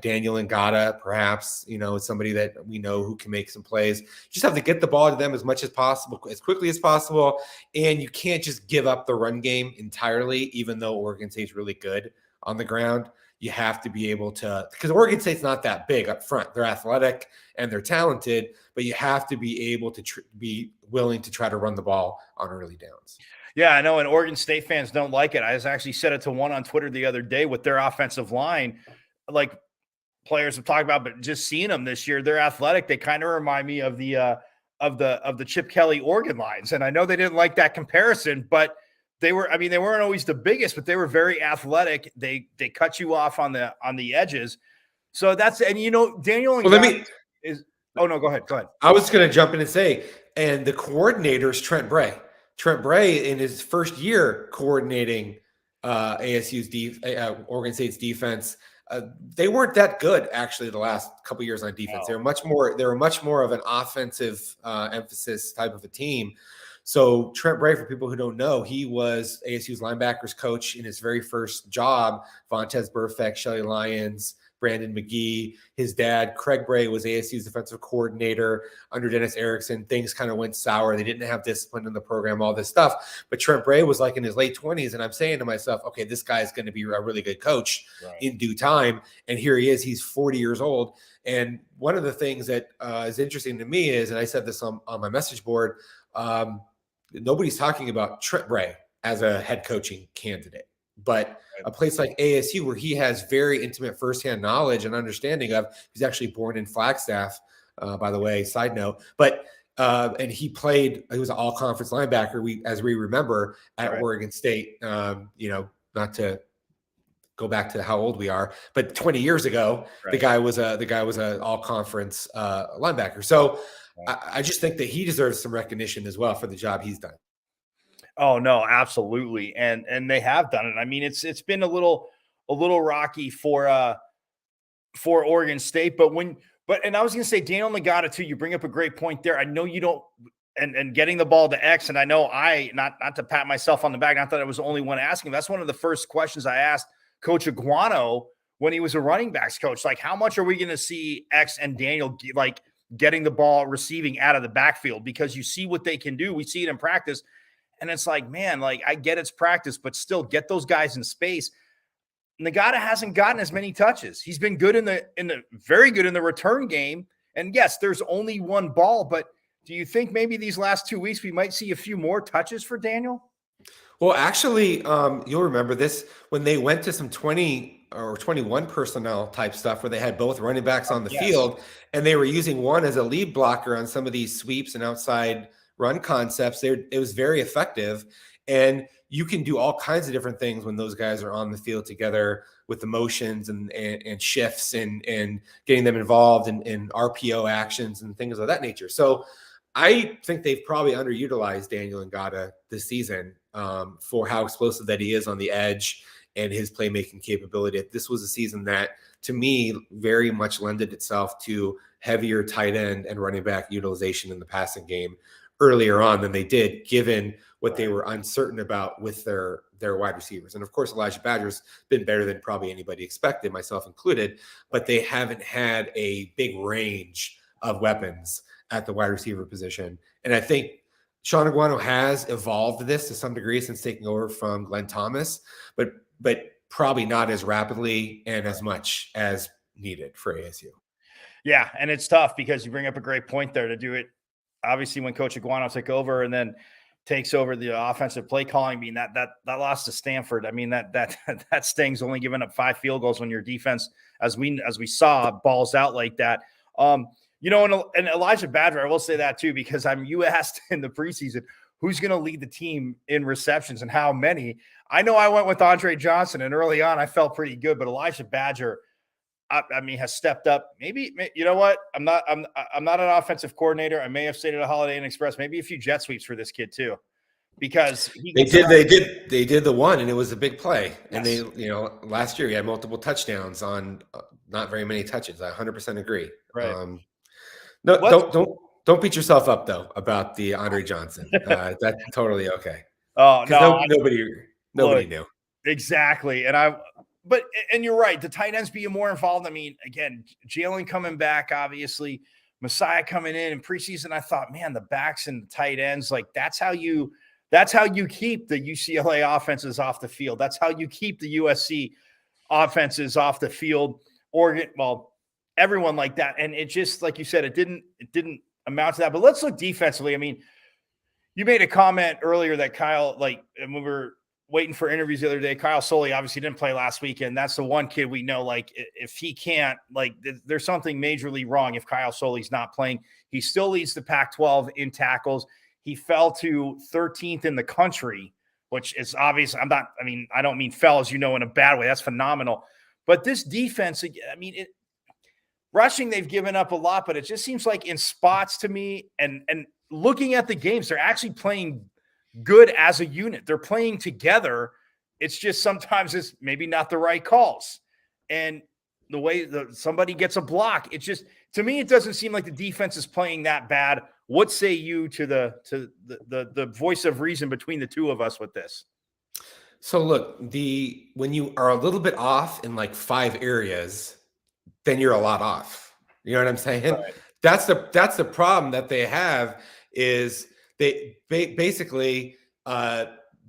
Daniel Ngata, perhaps, is somebody that we know who can make some plays. You just have to get the ball to them as much as possible, as quickly as possible. And you can't just give up the run game entirely, even though Oregon State's really good on the ground. You have to be able to, because Oregon State's not that big up front. They're athletic and they're talented, but you have to be able to be willing to try to run the ball on early downs. Yeah, I know, and Oregon State fans don't like it. I actually said it to one on Twitter the other day with their offensive line. Like, players have talked about, but just seeing them this year, they're athletic. They kind of remind me of the Chip Kelly Oregon lines. And I know they didn't like that comparison, but they weren't always the biggest, but they were very athletic. They cut you off on the edges. So that's, and Daniel and go ahead. I was going to jump in and say, and the coordinator is Trent Bray. Trent Bray, in his first year coordinating ASU's Oregon State's defense, they weren't that good actually the last couple of years on defense. They were much more of an offensive emphasis type of a team. So Trent Bray, for people who don't know, he was ASU's linebackers coach in his very first job. Vontez Burfict, Shelly Lyons, Brandon McGee. His dad, Craig Bray, was ASU's defensive coordinator under Dennis Erickson. Things kind of went sour. They didn't have discipline in the program, all this stuff. But Trent Bray was like in his late 20s, and I'm saying to myself, okay, this guy is going to be a really good coach in due time. And here he is. He's 40 years old. And one of the things that is interesting to me is, and I said this on my message board, nobody's talking about Trent Bray as a head coaching candidate. But a place like ASU, where he has very intimate firsthand knowledge and understanding of, he's actually born in Flagstaff, by the way, side note. But and he was an all-conference linebacker, as we remember, at Oregon State. Not to go back to how old we are, but 20 years ago, the guy was an all-conference linebacker. So I just think that he deserves some recognition as well for the job he's done. Oh no, absolutely. And they have done it. I mean, it's been a little rocky for Oregon State, but I was going to say Daniel Nagata too, you bring up a great point there. I know you don't, and getting the ball to X. And I know not to pat myself on the back, not that I was the only one asking. That's one of the first questions I asked Coach Iguano when he was a running backs coach. Like, how much are we going to see X and Daniel getting the ball receiving out of the backfield? Because you see what they can do. We see it in practice. And it's like, man, like I get it's practice, but still get those guys in space. Nagata hasn't gotten as many touches. He's been good very good in the return game. And yes, there's only one ball, but do you think maybe these last 2 weeks we might see a few more touches for Daniel? Well, actually, you'll remember this when they went to some 20 or 21 personnel type stuff where they had both running backs on the field, and they were using one as a lead blocker on some of these sweeps and outside run concepts. It was very effective. And you can do all kinds of different things when those guys are on the field together with the motions and shifts and getting them involved in RPO actions and things of that nature. So I think they've probably underutilized Daniel Ngata this season for how explosive that he is on the edge and his playmaking capability. This was a season that, to me, very much lended itself to heavier tight end and running back utilization in the passing game earlier on than they did, given what they were uncertain about with their wide receivers. And of course, Elijah Badger's been better than probably anybody expected, myself included, but they haven't had a big range of weapons at the wide receiver position. And I think Sean Iguano has evolved this to some degree since taking over from Glenn Thomas, but probably not as rapidly and as much as needed for ASU. Yeah, and it's tough because you bring up a great point there to do it. Obviously, when Coach Iguano took over and then takes over the offensive play calling, I mean, that loss to Stanford, I mean, that stings, only giving up 5 field goals when your defense, as we saw, balls out like that. And Elijah Badger, I will say that too, because you asked in the preseason, who's going to lead the team in receptions and how many. I know I went with Andre Johnson, and early on I felt pretty good, but Elijah Badger, I mean, has stepped up. Maybe, you know what? I'm not an offensive coordinator. I may have stayed at a Holiday Inn Express, maybe a few jet sweeps for this kid too, because they did the one, and it was a big play. Yes. And last year he had multiple touchdowns on not very many touches. I 100% agree. Right. Don't beat yourself up though about the Andre Johnson. That's totally okay. Oh no, nobody knew exactly, and you're right. The tight ends being more involved. I mean, again, Jalen coming back, obviously, Messiah coming in preseason. I thought, man, the backs and the tight ends, like that's how you keep the UCLA offenses off the field. That's how you keep the USC offenses off the field. Oregon, well, everyone like that. And it just, like you said, it didn't amount to that. But let's look defensively. I mean, you made a comment earlier that Kyle, and we were waiting for interviews the other day, Kyle Soley obviously didn't play last weekend. That's the one kid we know, like, if he can't, like, there's something majorly wrong if Kyle Soley's not playing. He still leads the Pac-12 in tackles. He fell to 13th in the country, which is obvious. I don't mean fell, as in a bad way. That's phenomenal. But this defense, I mean, rushing, they've given up a lot, but it just seems like in spots to me, and looking at the games, they're actually playing good as a unit. They're playing together. It's just sometimes it's maybe not the right calls. And the way somebody gets a block, to me, it doesn't seem like the defense is playing that bad. What say you to the voice of reason between the two of us with this? So look, when you are a little bit off in like 5 areas, then you're a lot off. You know what I'm saying? Right. That's the problem that they have is they basically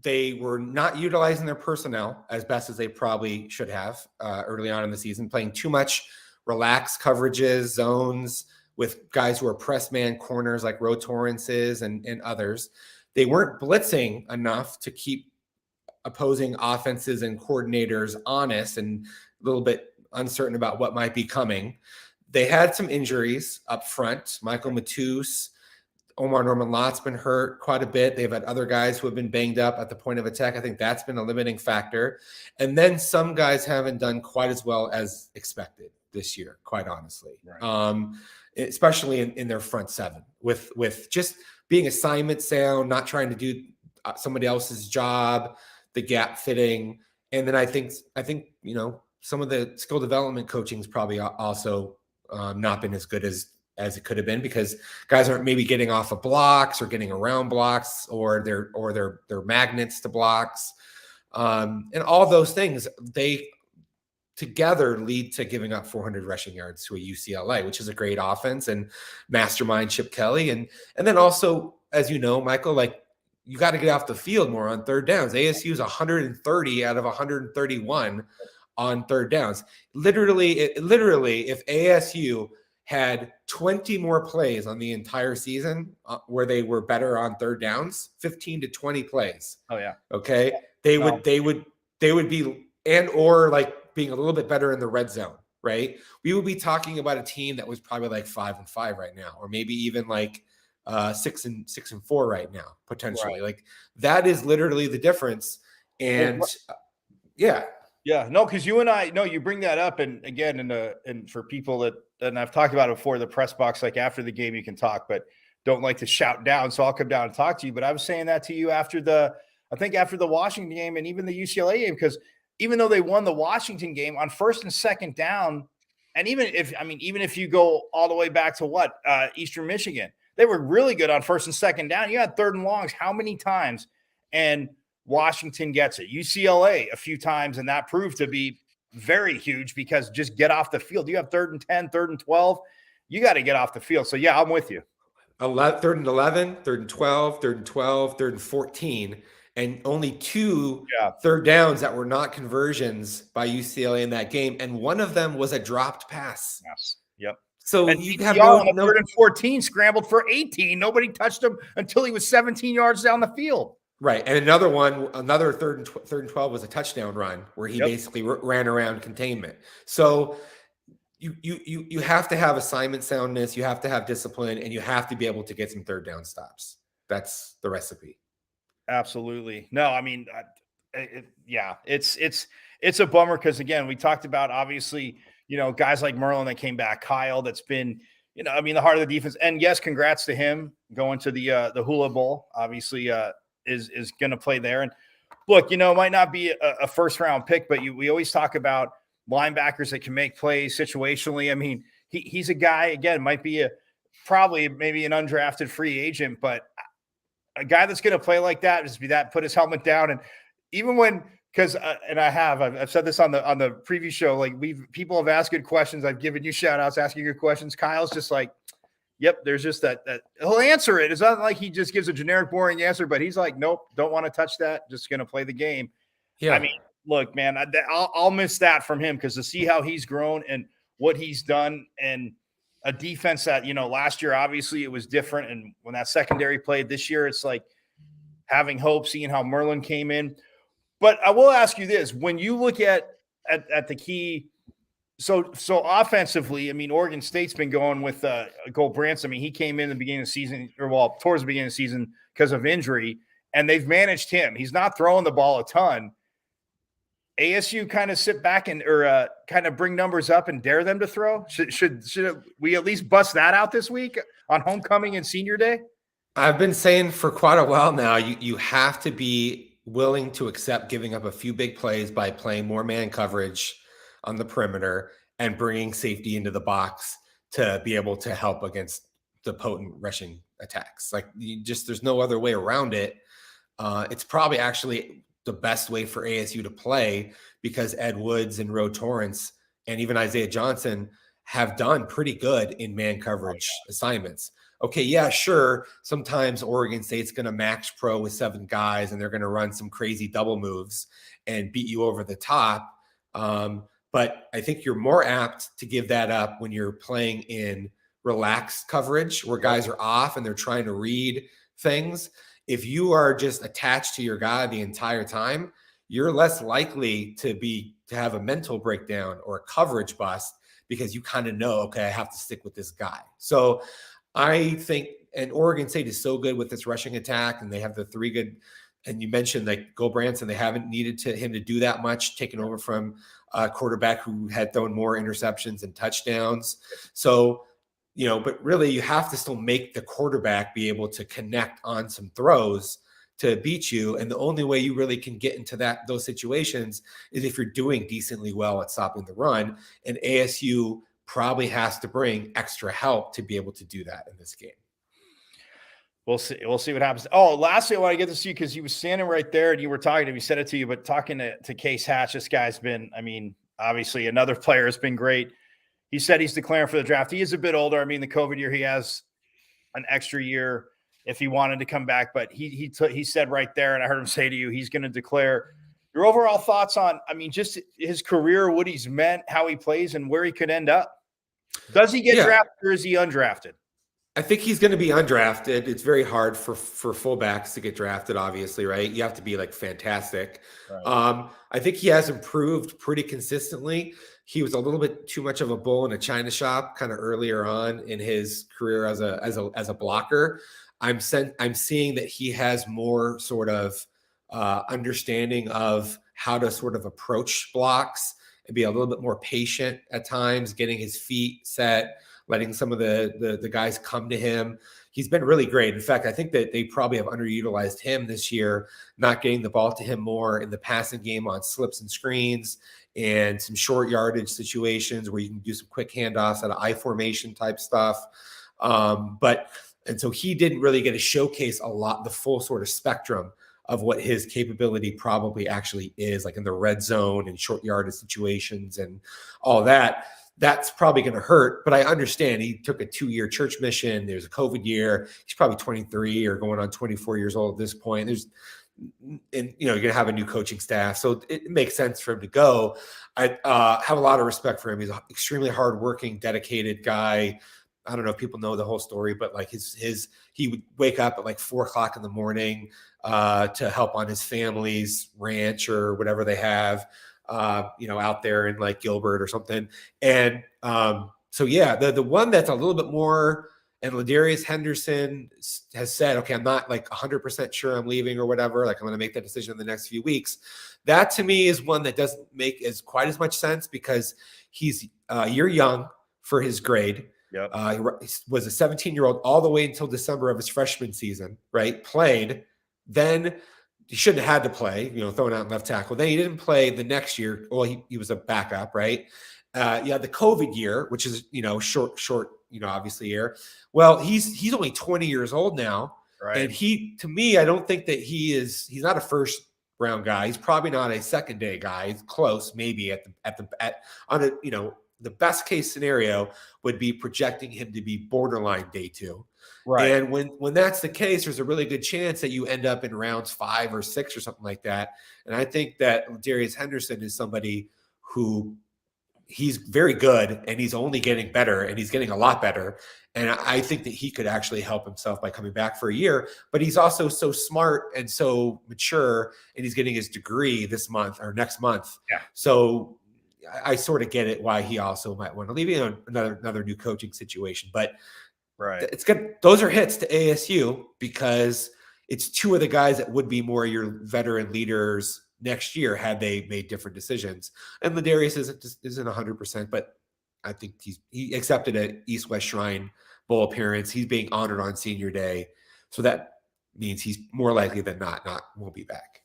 they were not utilizing their personnel as best as they probably should have early on in the season, playing too much relaxed coverages, zones with guys who are press man corners like Ro Torrance is and others. They weren't blitzing enough to keep opposing offenses and coordinators honest and a little bit uncertain about what might be coming. They had some injuries up front. Michael Matus, Omar Norman-Lott's been hurt quite a bit. They've had other guys who have been banged up at the point of attack. I think that's been a limiting factor. And then some guys haven't done quite as well as expected this year, quite honestly. Right. Especially in their front seven with just being assignment sound, not trying to do somebody else's job, the gap fitting. And then I think, some of the skill development coaching is probably also not been as good as it could have been because guys aren't maybe getting off of blocks or getting around blocks or they're magnets to blocks. And all those things, they together lead to giving up 400 rushing yards to a UCLA, which is a great offense and mastermind Chip Kelly. And then also, as you know, Michael, like you got to get off the field more on third downs. ASU is 130 out of 131 on third downs. Literally, if ASU had 20 more plays on the entire season where they were better on third downs, 15 to 20 plays. Oh yeah. Okay. They would be, and or like being a little bit better in the red zone, right? We would be talking about a team that was probably like 5-5 right now, or maybe even like 6-4 right now, potentially. Right. Like that is literally the difference. And yeah. Yeah, no, because you and I know you bring that up, and again, and for people that, and I've talked about it before, the press box, like after the game you can talk, but don't like to shout down. So I'll come down and talk to you. But I was saying that to you after the Washington game and even the UCLA game, because even though they won the Washington game on first and second down, and even if you go all the way back to Eastern Michigan, they were really good on first and second down. You had third and longs how many times? And Washington gets it. UCLA a few times, and that proved to be very huge because just get off the field. You have 3rd and 10, 3rd and 12. You got to get off the field. So, yeah, I'm with you. 3rd and 11, 3rd and 12, 3rd and 12, 3rd and 14, and only 2 third downs that were not conversions by UCLA in that game, and one of them was a dropped pass. Yes. Yep. So and you have no 3rd and 14 scrambled for 18. Nobody touched him until he was 17 yards down the field. Right. And another 3rd and 12 was a touchdown run where he basically ran around containment. So you have to have assignment soundness, you have to have discipline, and you have to be able to get some third down stops. That's the recipe. Absolutely. No, I mean, it's a bummer because, again, we talked about, obviously, guys like Merlin that came back, Kyle that's been, the heart of the defense. And yes, congrats to him going to the Hula Bowl, obviously, is going to play there. And look, it might not be a first round pick, but we always talk about linebackers that can make plays situationally. I mean, he's a guy, again, might be probably maybe an undrafted free agent, but a guy that's going to play like that, just be that, put his helmet down. And even when, because, and I've said this on the preview show, like people have asked good questions. I've given you shout outs, asking good questions. Kyle's just like, yep, there's just that he'll answer it. It's not like he just gives a generic, boring answer, but he's like, nope, don't want to touch that. Just going to play the game. Yeah. I mean, look, man, I'll miss that from him because to see how he's grown and what he's done, and a defense that, last year, obviously it was different. And when that secondary played this year, it's like having hope, seeing how Merlin came in. But I will ask you this, when you look at the key, So offensively, I mean, Oregon State's been going with Gold-Branson. I mean, he came in the beginning of the season, towards the beginning of the season because of injury, and they've managed him. He's not throwing the ball a ton. ASU kind of sit back or kind of bring numbers up and dare them to throw? Should we at least bust that out this week on homecoming and senior day? I've been saying for quite a while now, you have to be willing to accept giving up a few big plays by playing more man coverage on the perimeter and bringing safety into the box to be able to help against the potent rushing attacks. Like there's no other way around it. It's probably actually the best way for ASU to play because Ed Woods and Ro Torrance and even Isaiah Johnson have done pretty good in man coverage assignments. Okay, yeah, sure. Sometimes Oregon State's going to max pro with 7 guys and they're going to run some crazy double moves and beat you over the top. But I think you're more apt to give that up when you're playing in relaxed coverage where guys are off and they're trying to read things. If you are just attached to your guy the entire time, you're less likely to have a mental breakdown or a coverage bust because you kind of know, okay, I have to stick with this guy. So I think, and Oregon State is so good with this rushing attack, and they have the 3 good, and you mentioned like Gulbranson, they haven't needed him to do that much, taking over from a quarterback who had thrown more interceptions and touchdowns. So, but really you have to still make the quarterback be able to connect on some throws to beat you. And the only way you really can get into those situations is if you're doing decently well at stopping the run. And ASU probably has to bring extra help to be able to do that in this game. We'll see. We'll see what happens. Oh, lastly, I want to get this to you because you were standing right there and you were talking to him. He said it to you, but talking to Case Hatch, this guy's been, obviously another player has been great. He said he's declaring for the draft. He is a bit older. The COVID year, he has an extra year if he wanted to come back, but he said right there, and I heard him say to you, he's going to declare. Your overall thoughts on, just his career, what he's meant, how he plays, and where he could end up. Does he get drafted or is he undrafted? I think he's going to be undrafted. It's very hard for fullbacks to get drafted, obviously, right? You have to be like fantastic. Right. I think he has improved pretty consistently. He was a little bit too much of a bull in a china shop kind of earlier on in his career as a blocker. I'm seeing that he has more sort of understanding of how to sort of approach blocks and be a little bit more patient at times, getting his feet set, letting some of the guys come to him. He's been really great. In fact, I think that they probably have underutilized him this year, not getting the ball to him more in the passing game on slips and screens and some short yardage situations where you can do some quick handoffs out of I formation type stuff. And so he didn't really get to showcase the full sort of spectrum of what his capability probably actually is, like in the red zone and short yardage situations and all that. That's probably going to hurt, but I understand he took a 2-year church mission. There's a COVID year. He's probably 23 or going on 24 years old at this point. You're going to have a new coaching staff. So it makes sense for him to go. I have a lot of respect for him. He's an extremely hardworking, dedicated guy. I don't know if people know the whole story, but like he would wake up at like 4:00 in the morning to help on his family's ranch or whatever they have, out there in like Gilbert or something. And the one that's a little bit more, and Ladarius Henderson has said, okay, I'm not like 100% sure I'm leaving or whatever. Like I'm going to make that decision in the next few weeks. That to me is one that doesn't make quite as much sense because he's a year young for his grade. Yep. He was a 17-year-old all the way until December of his freshman season, right? Played. Then he shouldn't have had to play, thrown out in left tackle. Then he didn't play the next year. Well, he was a backup, right? The COVID year, which is, short, obviously year. Well, he's only 20 years old now. Right. And to me, I don't think that he's not a first round guy. He's probably not a second day guy. He's close, maybe the best case scenario would be projecting him to be borderline day 2. Right. And when that's the case, there's a really good chance that you end up in rounds 5 or 6 or something like that. And I think that Darius Henderson is somebody who he's very good and he's only getting better and he's getting a lot better. And I think that he could actually help himself by coming back for a year, but he's also so smart and so mature and he's getting his degree this month or next month. Yeah. So I sort of get it why he also might want to leave, another new coaching situation, but right. It's good. Those are hits to ASU because it's 2 of the guys that would be more your veteran leaders next year had they made different decisions. And Ladarius isn't 100%, but I think he accepted an East-West Shrine Bowl appearance. He's being honored on senior day. So that means he's more likely than not won't be back.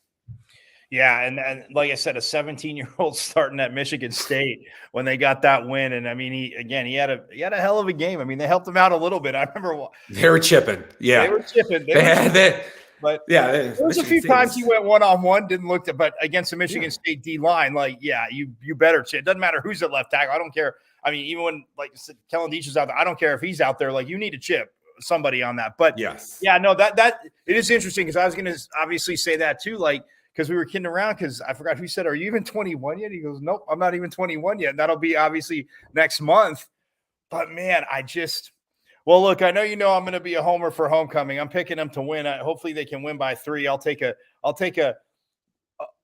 Yeah, and like I said, a 17-year-old starting at Michigan State when they got that win, and I mean, he had a hell of a game. I mean, they helped him out a little bit. I remember They were chipping. Yeah, they were chipping. But yeah, there was a Michigan few State times he was- went one-on-one, didn't look to, but against the Michigan Yeah. State D line, like, yeah, you better chip. It doesn't matter who's at left tackle. I don't care. I mean, even when, like I said, Kellen Deach is out there, I don't care if he's out there. Like, you need to chip somebody on that. But Yes. yeah, no, that it is interesting because I was going to obviously say that too, like, because we were kidding around because I forgot who said, "Are you even 21 yet?" He goes, "Nope, I'm not even 21 yet." And that'll be obviously next month. But man, well, look, I know I'm going to be a homer for homecoming. I'm picking them to win. Hopefully, they can win by 3. I'll take a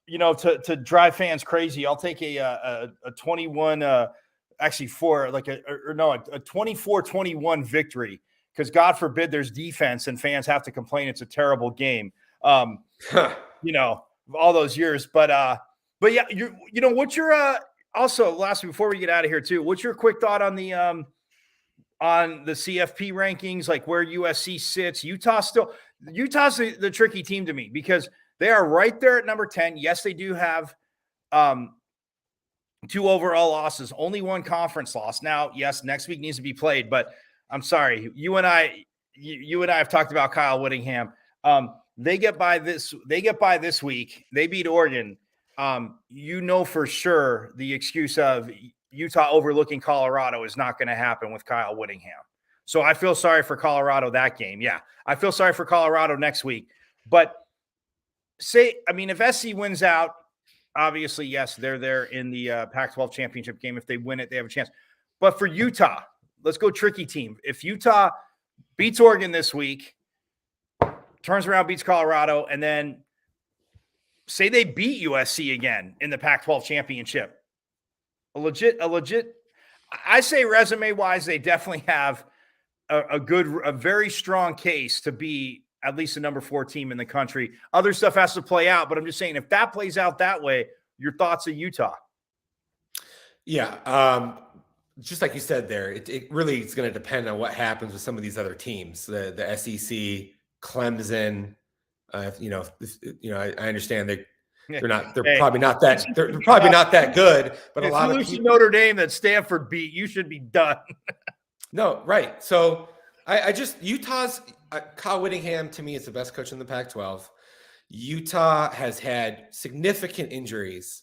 to drive fans crazy. I'll take a 21, actually 4, like a 24-21 victory. Because God forbid there's defense and fans have to complain it's a terrible game. All those years, but yeah, what's your also lastly before we get out of here too, what's your quick thought on the CFP rankings, like where USC sits? Utah's the tricky team to me because they are right there at number 10. Yes, they do have 2 overall losses, only 1 conference loss. Now, yes, next week needs to be played, but I'm sorry, you and I have talked about Kyle Whittingham. They get by this week. They beat Oregon. For sure the excuse of Utah overlooking Colorado is not going to happen with Kyle Whittingham. So I feel sorry for Colorado that game. Yeah, I feel sorry for Colorado next week. But if SC wins out, obviously, yes, they're there in the Pac-12 championship game. If they win it, they have a chance. But for Utah, let's go tricky team. If Utah beats Oregon this week, turns around, beats Colorado, and then say they beat USC again in the Pac-12 championship. A legit, I say resume-wise, they definitely have a very strong case to be at least the number 4 team in the country. Other stuff has to play out, but I'm just saying if that plays out that way, your thoughts of Utah? Yeah, just like you said there, it really is going to depend on what happens with some of these other teams, the SEC, Clemson. I understand they're probably not that good, but a lot of people, Notre Dame that Stanford beat, you should be done. No, right. So I just Utah's Kyle Whittingham to me is the best coach in the Pac-12. Utah has had significant injuries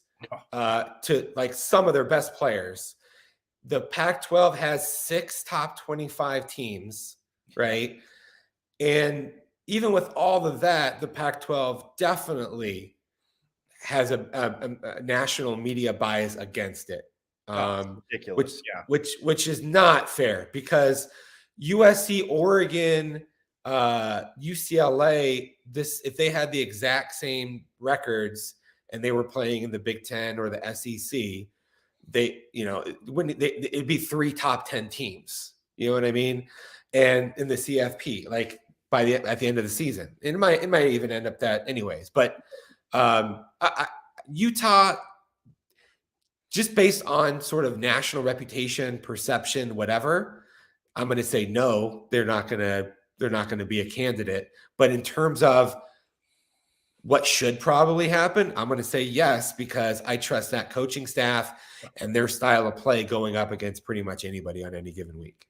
to like some of their best players. The Pac-12 has 6 top 25 teams, right? And even with all of that, the Pac-12 definitely has a national media bias against it. Ridiculous. Which is not fair because USC, Oregon, UCLA, if they had the exact same records and they were playing in the Big Ten or the SEC, it'd be 3 top 10 teams. You know what I mean? And in the CFP, like at the end of the season, it might even end up that anyways. But Utah, just based on sort of national reputation, perception, whatever, I'm going to say no. They're not going to be a candidate. But in terms of what should probably happen, I'm going to say yes, because I trust that coaching staff and their style of play going up against pretty much anybody on any given week.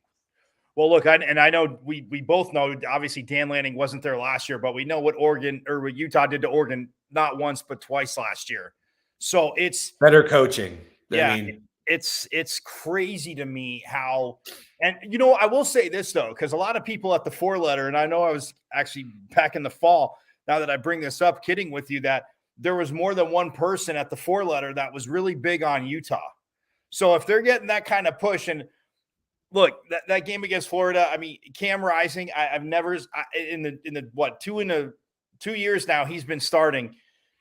Well, look, I know we both know, obviously Dan Lanning wasn't there last year, but we know what Utah did to Oregon, not once, but twice last year. So it's better coaching. Yeah. I mean, it's crazy to me how, and I will say this though, because a lot of people at the 4-letter, and I know I was actually back in the fall, now that I bring this up, kidding with you, that there was more than one person at the 4-letter that was really big on Utah. So if they're getting that kind of push, and look, that game against Florida, I mean, Cam Rising, I've never in the 2 years now he's been starting.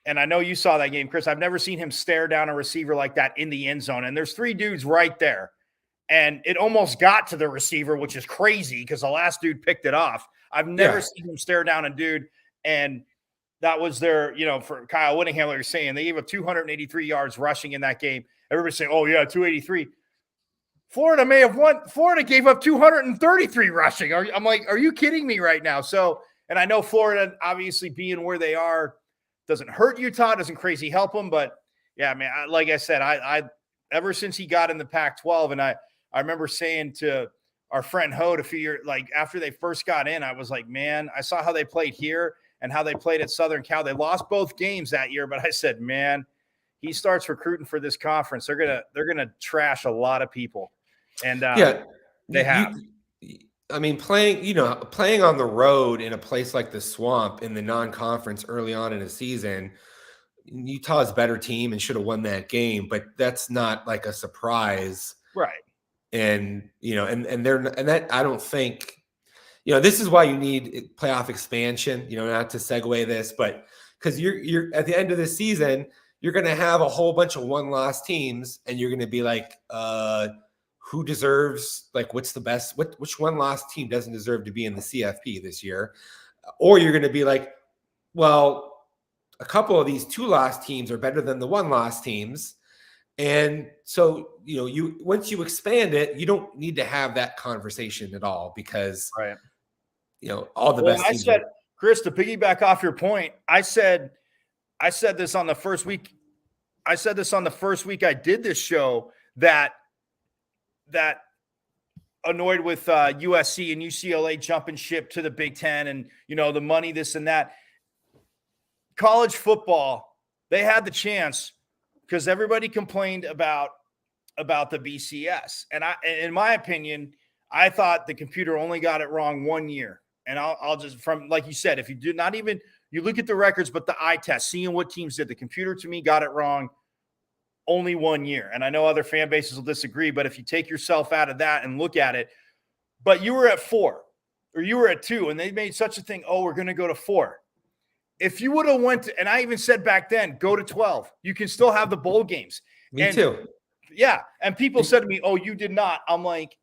And I know you saw that game, Chris. I've never seen him stare down a receiver like that in the end zone. And there's 3 dudes right there. And it almost got to the receiver, which is crazy because the last dude picked it off. I've never seen him stare down a dude. And that was their, for Kyle Whittingham, like you're saying, they gave up 283 yards rushing in that game. Everybody's saying, oh, yeah, 283. Florida may have won. Florida gave up 233 rushing. I'm like, are you kidding me right now? So, and I know Florida, obviously being where they are, doesn't hurt Utah, doesn't crazy help them. But yeah, man, like I said, I ever since he got in the Pac-12, and I remember saying to our friend Hode a few years, like after they first got in, I was like, man, I saw how they played here and how they played at Southern Cal. They lost both games that year, but I said, man, he starts recruiting for this conference, they're gonna trash a lot of people. And they have. I mean, playing on the road in a place like the Swamp in the non-conference early on in a season, Utah's a better team and should have won that game, but that's not like a surprise. Right. And, that I don't think, this is why you need playoff expansion, not to segue this, but because you're at the end of the season, you're going to have a whole bunch of one-loss teams, and you're going to be like, who deserves, like, what's the best, which one-loss team doesn't deserve to be in the CFP this year? Or you're going to be like, well, a couple of these two-loss teams are better than the one-loss teams. And so, once you expand it, you don't need to have that conversation at all because, right. All the best teams. Chris, to piggyback off your point, I said this on the first week. I said this on the first week I did this show that annoyed with USC and UCLA jumping ship to the Big Ten and, the money, this and that. College football, they had the chance because everybody complained about the BCS. And in my opinion, I thought the computer only got it wrong 1 year. And I'll just, from, like you said, if you do not even, you look at the records, but the eye test, seeing what teams did, the computer to me got it wrong only 1 year. And I know other fan bases will disagree, but if you take yourself out of that and look at it, but you were at 4 or you were at 2 and they made such a thing, oh, we're going to go to 4. If you would have went to, and I even said back then, go to 12, you can still have the bowl games. Me too. Yeah. And people said to me, oh, you did not. I'm like,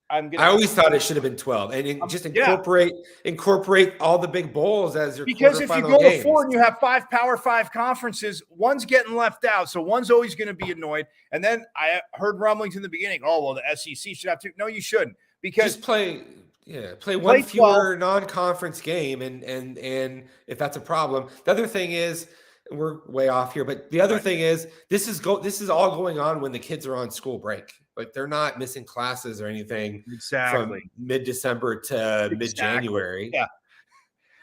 I always thought it should have been 12 and just incorporate all the big bowls as your because if you go games. to 4 and you have 5 Power 5 conferences, one's getting left out. So one's always going to be annoyed. And then I heard rumblings in the beginning. Oh, well, the SEC should have to. No, you shouldn't, because just play one fewer non-conference game. And if that's a problem, the other thing is, we're way off here, but the other thing is this is all going on when the kids are on school break. Like, they're not missing classes or anything from mid-December to mid-January. Yeah.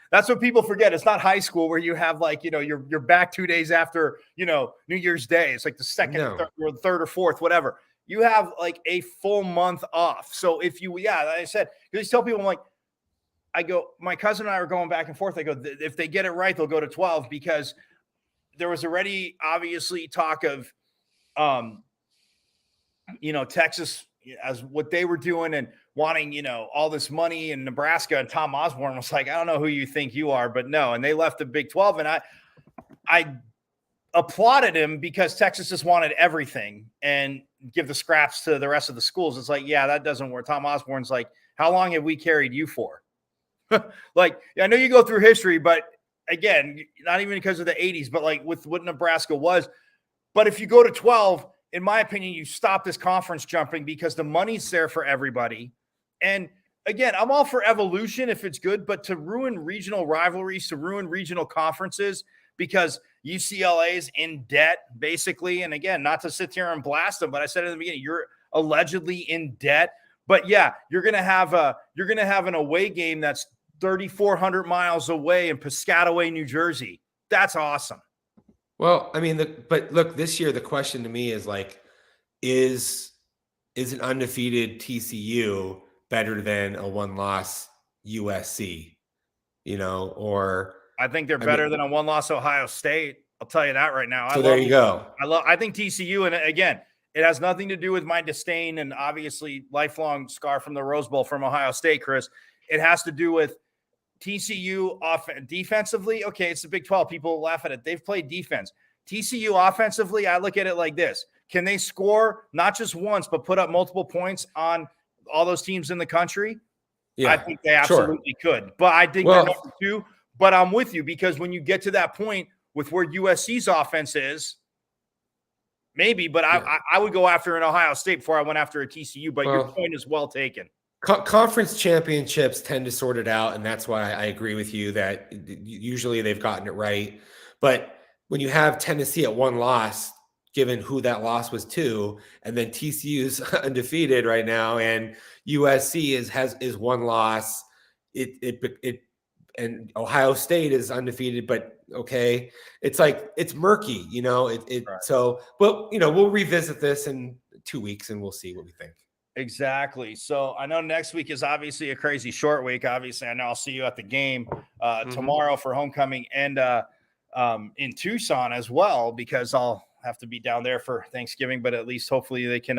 That's what people forget. It's not high school where you have you're back 2 days after, New Year's Day. It's like the second or third or fourth, whatever. You have like a full month off. So if you, like I said, because I tell people, my cousin and I are going back and forth. I go, if they get it right, they'll go to 12 because there was already obviously talk of, Texas as what they were doing and wanting, all this money in Nebraska. And Tom Osborne was like, I don't know who you think you are, but no. And they left the Big 12. And I applauded him because Texas just wanted everything and give the scraps to the rest of the schools. It's like, yeah, that doesn't work. Tom Osborne's like, how long have we carried you for? Like, I know you go through history, but again, not even because of the 80s, but like with what Nebraska was. But if you go to 12, in my opinion, you stop this conference jumping because the money's there for everybody. And again, I'm all for evolution if it's good, but to ruin regional rivalries, to ruin regional conferences because UCLA is in debt, basically. And again, not to sit here and blast them, but I said in the beginning, you're allegedly in debt. But yeah, you're gonna have an away game that's 3,400 miles away in Piscataway, New Jersey. That's awesome. Well, I mean, but look, this year the question to me is like, is an undefeated TCU better than a one-loss USC? Or I think they're better than a one-loss Ohio State. I'll tell you that right now. So there you go. I think TCU, and again, it has nothing to do with my disdain and obviously lifelong scar from the Rose Bowl from Ohio State, Chris. It has to do with TCU defensively. Okay, it's the Big 12. People laugh at it. They've played defense. TCU offensively, I look at it like this. Can they score not just once, but put up multiple points on all those teams in the country? Yeah, I think they absolutely could. But I think they're number 2. But I'm with you because when you get to that point with where USC's offense is, maybe, but I would go after an Ohio State before I went after a TCU. But your point is well taken. Conference championships tend to sort it out, and that's why I agree with you that usually they've gotten it right. But when you have Tennessee at 1 loss, given who that loss was to, and then TCU's undefeated right now, and USC is 1 loss, and Ohio State is undefeated, but okay, it's like it's murky, Right. So, but we'll revisit this in 2 weeks and we'll see what we think. Exactly. So I know next week is obviously a crazy short week. Obviously, I know I'll see you at the game tomorrow for homecoming and in Tucson as well, because I'll have to be down there for Thanksgiving. But at least hopefully they can,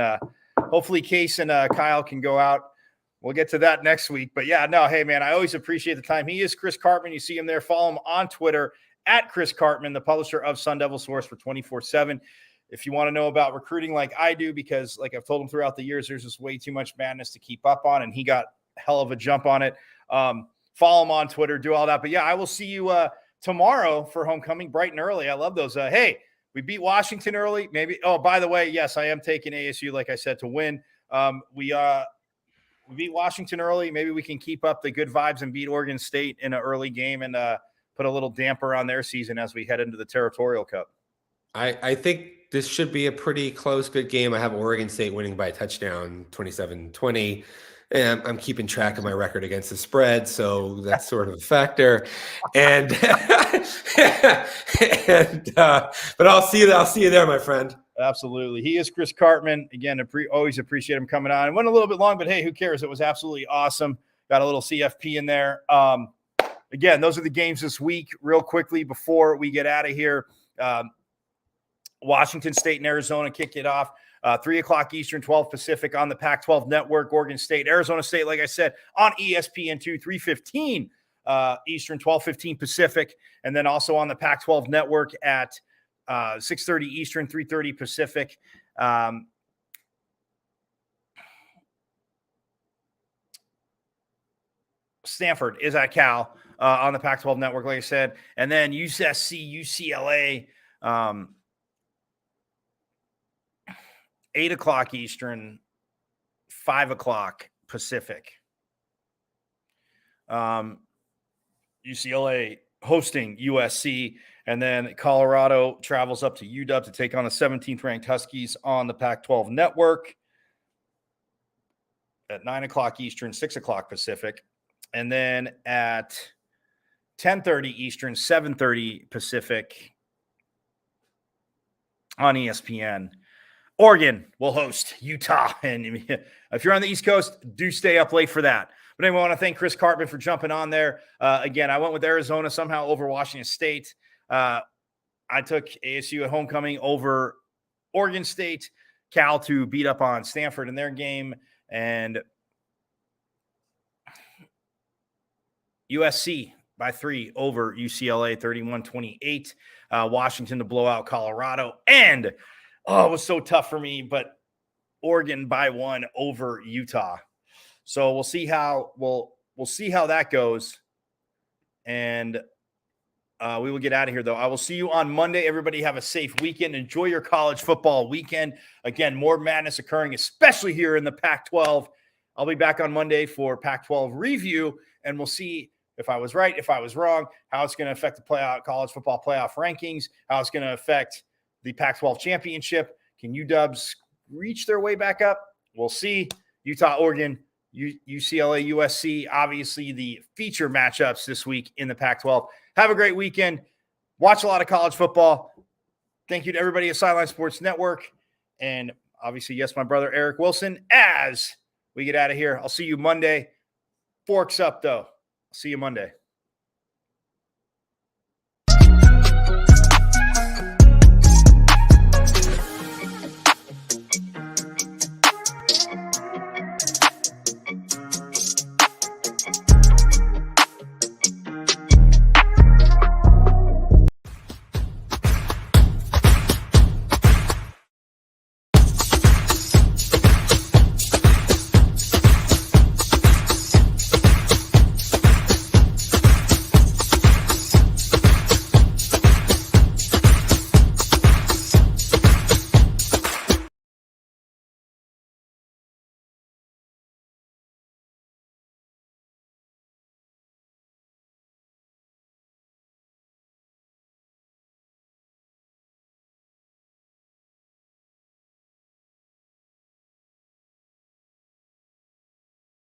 hopefully Case and Kyle can go out. We'll get to that next week. But yeah, no, hey man, I always appreciate the time. He is Chris Cartman. You see him there. Follow him on Twitter at Chris Cartman, the publisher of Sun Devil Source for 24/7. If you want to know about recruiting like I do, because like I've told him throughout the years, there's just way too much madness to keep up on, and he got a hell of a jump on it. Follow him on Twitter, do all that. But yeah, I will see you tomorrow for homecoming, bright and early. I love those. Hey, we beat Washington early. Maybe. Oh, by the way, yes, I am taking ASU, like I said, to win. We beat Washington early. Maybe we can keep up the good vibes and beat Oregon State in an early game and put a little damper on their season as we head into the Territorial Cup. I think this should be a pretty close, good game. I have Oregon State winning by a touchdown, 27-20. And I'm keeping track of my record against the spread, so that's sort of a factor. And but I'll see you there, my friend. Absolutely. He is Chris Cartman. Again, always appreciate him coming on. It went a little bit long, but hey, who cares? It was absolutely awesome. Got a little CFP in there. Again, those are the games this week. Real quickly before we get out of here, Washington State and Arizona kick it off. 3 o'clock Eastern, 12 Pacific on the Pac-12 Network. Oregon State, Arizona State, like I said, on ESPN2, 3:15 Eastern, 12:15 Pacific. And then also on the Pac-12 Network at 6:30 Eastern, 3:30 Pacific. Stanford is at Cal on the Pac-12 Network, like I said. And then USC, UCLA, 8 o'clock Eastern, 5 o'clock Pacific. UCLA hosting USC, and then Colorado travels up to UW to take on the 17th ranked Huskies on the Pac-12 Network at 9 o'clock Eastern, 6 o'clock Pacific. And then at 10:30 Eastern, 7:30 Pacific on ESPN, Oregon will host Utah. And if you're on the East Coast, do stay up late for that. But anyway, I want to thank Chris Cartman for jumping on there. Again, I went with Arizona somehow over Washington State. I took ASU at homecoming over Oregon State. Cal to beat up on Stanford in their game. And USC by 3 over UCLA, 31-28. Washington to blow out Colorado. And it was so tough for me, but Oregon by 1 over Utah. So we'll see how that goes. And we will get out of here, though. I will see you on Monday. Everybody have a safe weekend. Enjoy your college football weekend. Again, more madness occurring, especially here in the Pac-12. I'll be back on Monday for Pac-12 review, and we'll see if I was right, if I was wrong, how it's going to affect the college football playoff rankings, how it's going to affect the Pac-12 championship. Can UWs reach their way back up? We'll see. Utah, Oregon, UCLA, USC, obviously the feature matchups this week in the Pac-12. Have a great weekend. Watch a lot of college football. Thank you to everybody at Sideline Sports Network. And obviously, yes, my brother Eric Wilson. As we get out of here, I'll see you Monday. Forks up, though. See you Monday.